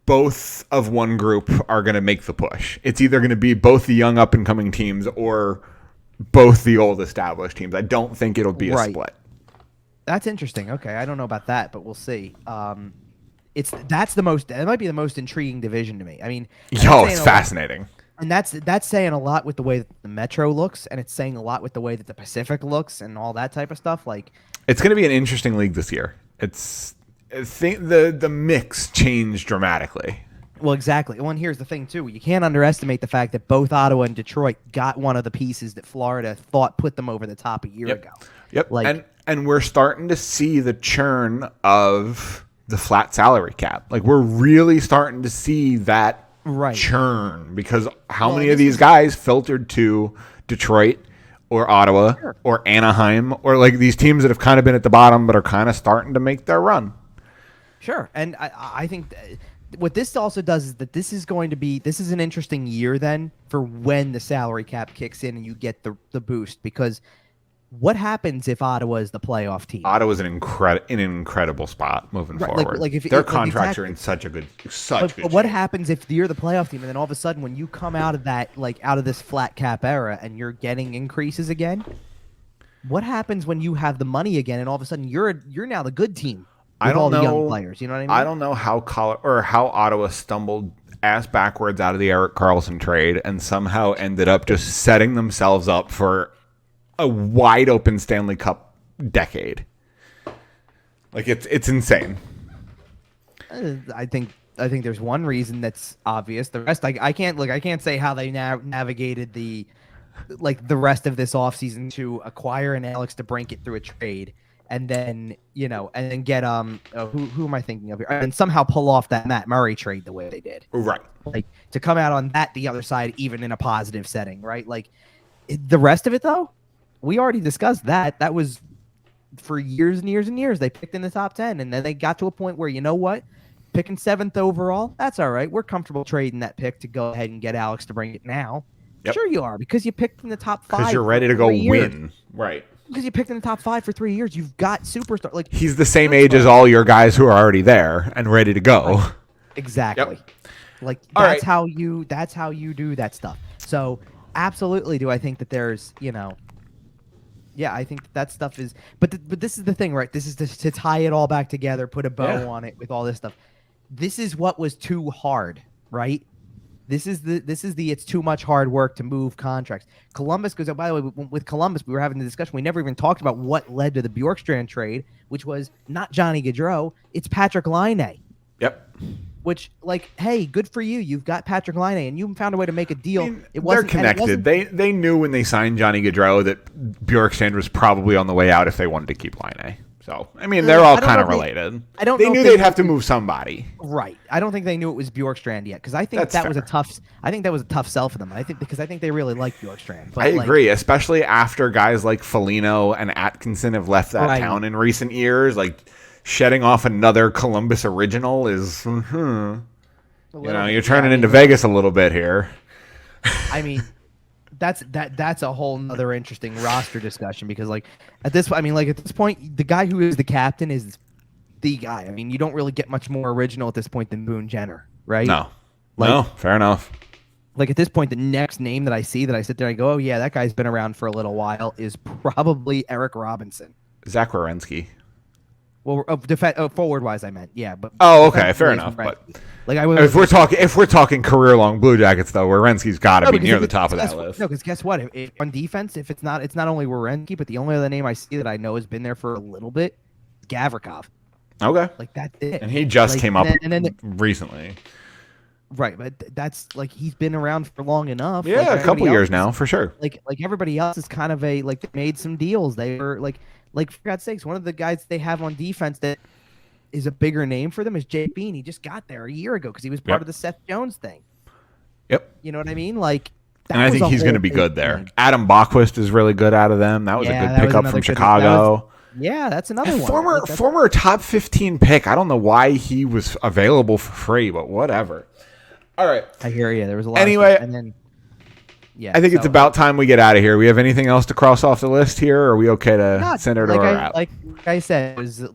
S1: both of one group are going to make the push. It's either going to be both the young up and coming teams or both the old established teams. I don't think it'll be a split.
S2: That's interesting. Okay, I don't know about that, but we'll see. That might be the most intriguing division to me. I mean,
S1: it's fascinating.
S2: And that's saying a lot with the way that the Metro looks, and it's saying a lot with the way that the Pacific looks and all that type of stuff. Like,
S1: it's going to be an interesting league this year. The mix changed dramatically.
S2: Well, exactly. Well, and here's the thing, too. You can't underestimate the fact that both Ottawa and Detroit got one of the pieces that Florida thought put them over the top a year ago.
S1: Yep. And we're starting to see the churn of the flat salary cap. Like, we're really starting to see that churn because how many of these guys filtered to Detroit or Ottawa or Anaheim or like these teams that have kind of been at the bottom but are kind of starting to make their run.
S2: Sure. And I think what this also does is that this is an interesting year then for when the salary cap kicks in and you get the boost, because what happens if Ottawa is the playoff team?
S1: Ottawa's in an incredible spot moving forward. Like if their contracts are in such good
S2: But what happens if you're the playoff team and then all of a sudden when you come out of that, like out of this flat cap era and you're getting increases again? What happens when you have the money again and all of a sudden you're now the good team? I don't know. The young players, you know what I mean?
S1: I don't know how Ottawa stumbled ass backwards out of the Erik Karlsson trade and somehow ended up just setting themselves up for a wide open Stanley Cup decade. Like it's insane.
S2: I think there's one reason that's obvious. The rest I can't say how they navigated the rest of this offseason to acquire an Alex DeBrincat through a trade. And then, get who am I thinking of here? And somehow pull off that Matt Murray trade the way they did.
S1: Right.
S2: Like to come out on the other side, even in a positive setting, right? Like the rest of it though, we already discussed that. That was for years and years and years. They picked in the top 10 and then they got to a point where, you know what? Picking 7th overall, that's all right. We're comfortable trading that pick to go ahead and get Alex to bring it now. Yep. Sure you are, because you picked in the top 5.
S1: Because you're ready to go win. Right.
S2: Because you picked in the top 5 for 3 years, you've got superstar. Like
S1: he's the same age as all your guys who are already there and ready to go.
S2: Right. Exactly. Yep. Like that's how you do that stuff. So absolutely, do I think that there's I think that stuff is. But this is the thing, right? This is to tie it all back together, put a bow on it with all this stuff. This is what was too hard, right? This is the it's too much hard work to move contracts. Columbus goes. By the way, with Columbus, we were having the discussion. We never even talked about what led to the Bjorkstrand trade, which was not Johnny Gaudreau. It's Patrik Laine.
S1: Yep.
S2: Which, hey, good for you. You've got Patrik Laine, and you found a way to make a deal.
S1: I mean, they're connected. They knew when they signed Johnny Gaudreau that Bjorkstrand was probably on the way out if they wanted to keep Laine. So, I mean, they're all kind of related.
S2: I don't.
S1: They
S2: know
S1: knew
S2: if
S1: they'd have to move somebody.
S2: Right. I don't think they knew it was Bjorkstrand yet because I think
S1: That's
S2: that
S1: fair.
S2: was a tough. I think that was a tough sell for them. I think they really like Bjorkstrand. But
S1: I agree, especially after guys like Foligno and Atkinson have left that town in recent years. Like shedding off another Columbus original is, you're turning into Vegas a little bit here.
S2: I mean, that's a whole other interesting roster discussion because at this point, the guy who is the captain is the guy. I mean, you don't really get much more original at this point than Boone Jenner, right?
S1: No, fair enough.
S2: Like at this point, the next name that I see that I sit there and I go, oh yeah, that guy's been around for a little while is probably Eric Robinson.
S1: Zach Werenski.
S2: Well, forward wise, I meant but.
S1: Oh, okay, fair enough.
S2: Right.
S1: But if we're talking career long Blue Jackets, though, Werenski's got to be near the top of that list.
S2: No, because guess what? If on defense, if it's not only Werenski, but the only other name I see that I know has been there for a little bit, Gavrikov.
S1: Okay,
S2: like that's it.
S1: And he just came up recently.
S2: Right, but that's he's been around for long enough.
S1: Yeah, a couple years now, for sure.
S2: Like everybody else is kind of they made some deals. They were like for God's sakes, one of the guys they have on defense that is a bigger name for them is Jake Bean. He just got there a year ago because he was part of the Seth Jones thing.
S1: Yep.
S2: You know what I mean?
S1: And I think he's going to be good there. Adam Bachquist is really good out of them. That was a good pickup from Chicago.
S2: That's another one.
S1: Former top 15 pick. I don't know why he was available for free, but whatever. All right.
S2: I hear you. There was a lot.
S1: Anyway,
S2: and then
S1: I think it's about time we get out of here. We have anything else to cross off the list here, or are we okay to send her to our app?
S2: Like I said, it was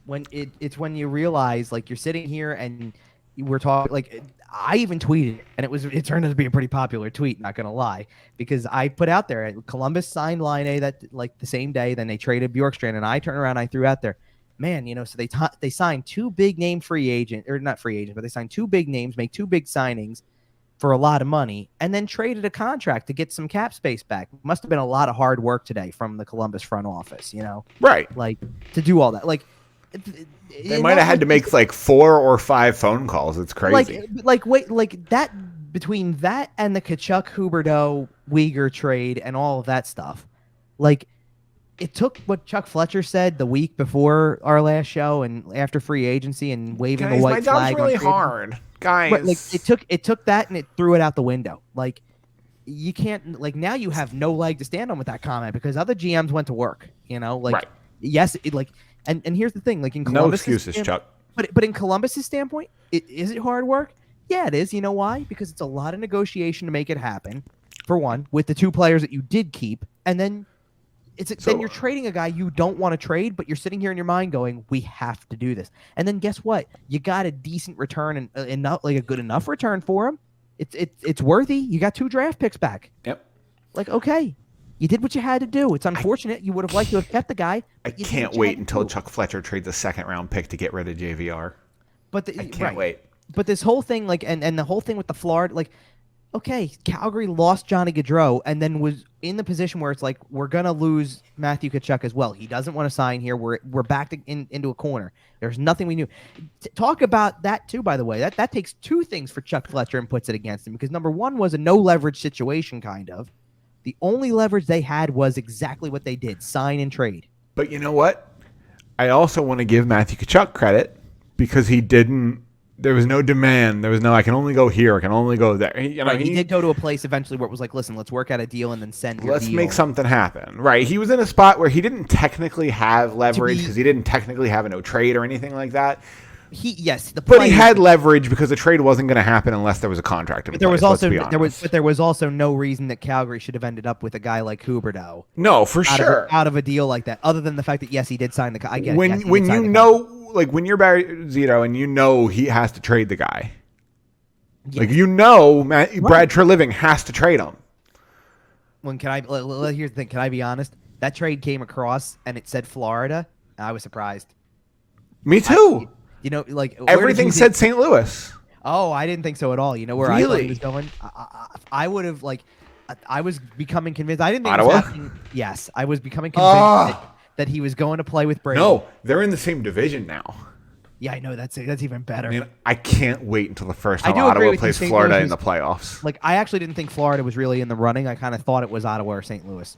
S2: when it's when you realize you're sitting here and we're talking I even tweeted it, and it turned out to be a pretty popular tweet, not gonna lie, because I put out there Columbus signed Laine that the same day, then they traded Bjorkstrand, and I turned around and I threw out there, man, so they signed two big name free agent, or not free agent, but they signed two big names, make two big signings for a lot of money, and then traded a contract to get some cap space back. Must have been a lot of hard work today from the Columbus front office,
S1: right?
S2: To do all that,
S1: they might have had to make 4 or 5 phone calls. It's crazy.
S2: Wait, that between that and the Tkachuk, Huberdeau, Weegar trade and all of that stuff, it took what Chuck Fletcher said the week before our last show and after free agency and waving the white flag.
S1: My job's really hard, guys.
S2: Right, it took that and it threw it out the window. You can't now you have no leg to stand on with that comment because other GMs went to work.
S1: Right.
S2: Yes, and here's the thing, in Columbus,
S1: no excuses, Chuck.
S2: But in Columbus's standpoint, is it hard work? Yeah, it is. You know why? Because it's a lot of negotiation to make it happen. For one, with the two players that you did keep, and then then you're trading a guy you don't want to trade, but you're sitting here in your mind going, "We have to do this." And then guess what? You got a decent return and enough, a good enough return for him. It's worthy. You got 2 draft picks back.
S1: Yep.
S2: Okay. You did what you had to do. It's unfortunate. You would have liked to have kept the guy.
S1: I can't wait until Chuck Fletcher trades a 2nd-round pick to get rid of JVR.
S2: I can't wait. But this whole thing, and the whole thing with the Florida, Calgary lost Johnny Gaudreau and then was in the position where it's we're gonna lose Matthew Tkachuk as well. He doesn't want to sign here. We're backed into a corner. There's nothing we knew. Talk about that too, by the way. That takes 2 things for Chuck Fletcher and puts it against him because number one was a no leverage situation, kind of. The only leverage they had was exactly what they did, sign and trade.
S1: But you know what? I also want to give Matthew Tkachuk credit because he didn't – there was no demand. There was no I can only go here. I can only go there. He
S2: did go to a place eventually where it was listen, let's work out a deal and then send your
S1: Let's
S2: deal.
S1: make something happen. Right. He was in a spot where he didn't technically have leverage because he didn't technically have a no trade or anything like that.
S2: But
S1: he had leverage because the trade wasn't going to happen unless there was a contract in place.
S2: There was also no reason that Calgary should have ended up with a guy like Huberdeau.
S1: No, for sure.
S2: Out of a deal like that, other than the fact that yes, he did sign the. I get
S1: when when you're Barry Zito and he has to trade the guy. Yes. Brad Treliving has to trade him.
S2: Here's the thing. Can I be honest? That trade came across and it said Florida. And I was surprised.
S1: Me too.
S2: Everything
S1: said St. Louis.
S2: Oh, I didn't think so at all. You know where I thought he was going? I would have I was becoming convinced. I didn't think
S1: Ottawa?
S2: it was happening. Yes, I was becoming convinced that he was going to play with Brady.
S1: No, they're in the same division now.
S2: Yeah, I know. That's even better.
S1: I mean, I can't wait until the first time Ottawa plays Florida in the playoffs.
S2: I actually didn't think Florida was really in the running. I kind of thought it was Ottawa or St. Louis.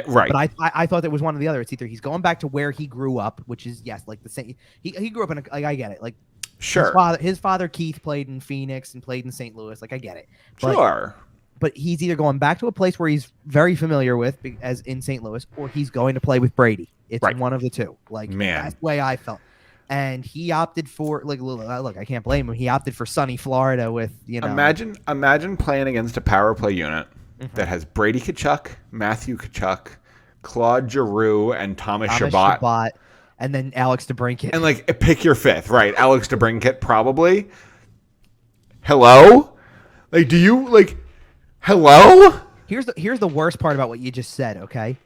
S1: Right.
S2: But I thought it was one or the other. It's either he's going back to where he grew up, which is yes, like the same. He grew up in like I get it. Like
S1: sure.
S2: His father Keith played in Phoenix and played in St. Louis. Like I get it. But,
S1: Sure.
S2: But he's either going back to a place where he's very familiar with, as in St. Louis, or he's going to play with Brady. It's one of the two. Like that's the way I felt. And he opted for look, I can't blame him. He opted for sunny Florida with
S1: Imagine playing against a power play unit that has Brady Tkachuk, Matthew Tkachuk, Claude Giroux, and Thomas Chabot.
S2: And then Alex DeBrincat.
S1: And like pick your fifth, right? Alex DeBrincat probably. Hello? Like do you like hello?
S2: Here's the worst part about what you just said, okay?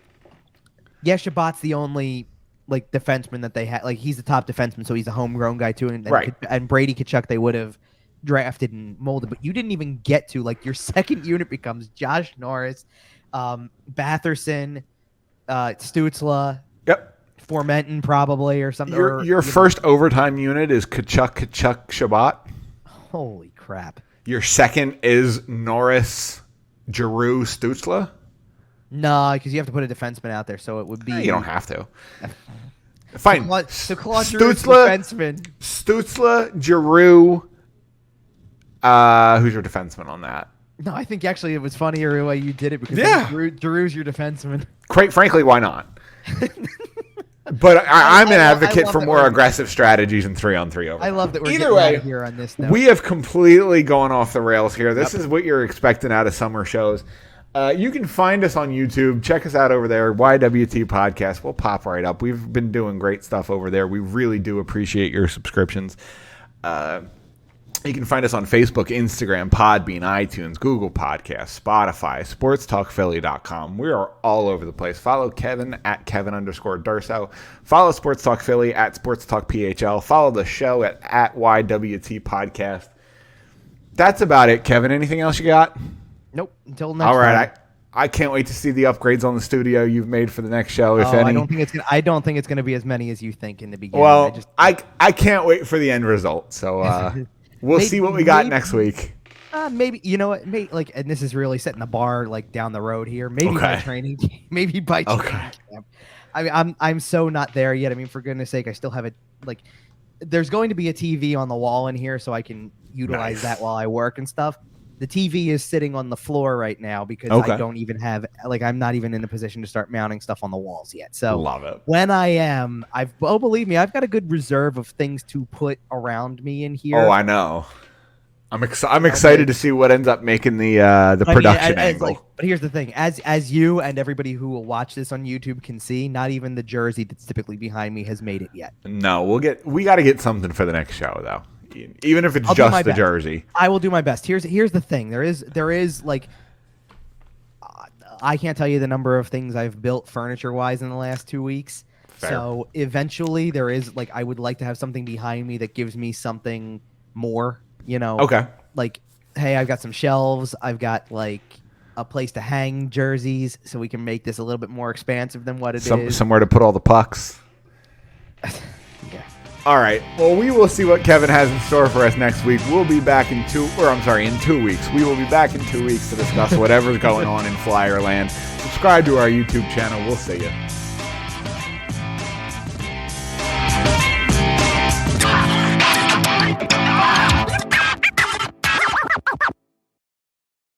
S2: Yes, Chabot's the only like defenseman that they had. Like he's the top defenseman, so he's a homegrown guy too. And Brady Tkachuk they would have drafted and molded, but you didn't even get to like your second unit becomes Josh Norris, Batherson, Stützle, Formenton probably or something.
S1: Your first overtime unit is Tkachuk, Chabot.
S2: Holy crap!
S1: Your second is Norris, Giroux, Stützle.
S2: No, because you have to put a defenseman out there, so it would be.
S1: You don't have to. Fine.
S2: So Claude Giroux's defenseman.
S1: Stützle, Giroux. Who's your defenseman on that?
S2: No, I think actually it was funnier the way you did it because Giroux's your defenseman.
S1: Quite frankly, why not? But I'm an advocate for more aggressive strategies and 3-on-3 over.
S2: I love that we're
S1: either way
S2: here on this note.
S1: We have completely gone off the rails here. This is what you're expecting out of summer shows. You can find us on YouTube. Check us out over there, YWT Podcast. We'll pop right up. We've been doing great stuff over there. We really do appreciate your subscriptions. You can find us on Facebook, Instagram, Podbean, iTunes, Google Podcasts, Spotify, SportsTalkPhilly.com. We are all over the place. Follow Kevin at Kevin_Durso. Follow Sports Talk Philly at Sports Talk PHL. Follow the show at YWT Podcast. That's about it, Kevin. Anything else you got?
S2: Nope. Until next time.
S1: All right. I can't wait to see the upgrades on the studio you've made for the next show, if any.
S2: I don't think it's gonna be as many as you think in the beginning.
S1: Well, I can't wait for the end result. So we'll see what we got next week.
S2: Maybe you know what? Maybe like, and this is really setting the bar like down the road here. Maybe by training, maybe by training camp. I mean, I'm so not there yet. I mean, for goodness sake, I still have it. Like, there's going to be a TV on the wall in here, so I can utilize that while I work and stuff. The TV is sitting on the floor right now because I don't even have I'm not even in a position to start mounting stuff on the walls yet. So
S1: love it.
S2: When I am, believe me, I've got a good reserve of things to put around me in here.
S1: Oh, I know. I'm excited to see what ends up making the production angle.
S2: But here's the thing: as you and everybody who will watch this on YouTube can see, not even the jersey that's typically behind me has made it yet.
S1: No, we got to get something for the next show though. Even if it's just the jersey.
S2: I will do my best. Here's the thing. There is like I can't tell you the number of things I've built furniture-wise in the last 2 weeks.
S1: Fair.
S2: So eventually there is like I would like to have something behind me that gives me something more, you know.
S1: Okay.
S2: Like, hey, I've got some shelves. I've got like a place to hang jerseys so we can make this a little bit more expansive than what it is.
S1: Somewhere to put all the pucks.
S2: Yeah.
S1: All right. Well, we will see what Kevin has in store for us next week. We'll be back in 2 weeks. We will be back in 2 weeks to discuss whatever's going on in Flyer Land. Subscribe to our YouTube channel. We'll see you.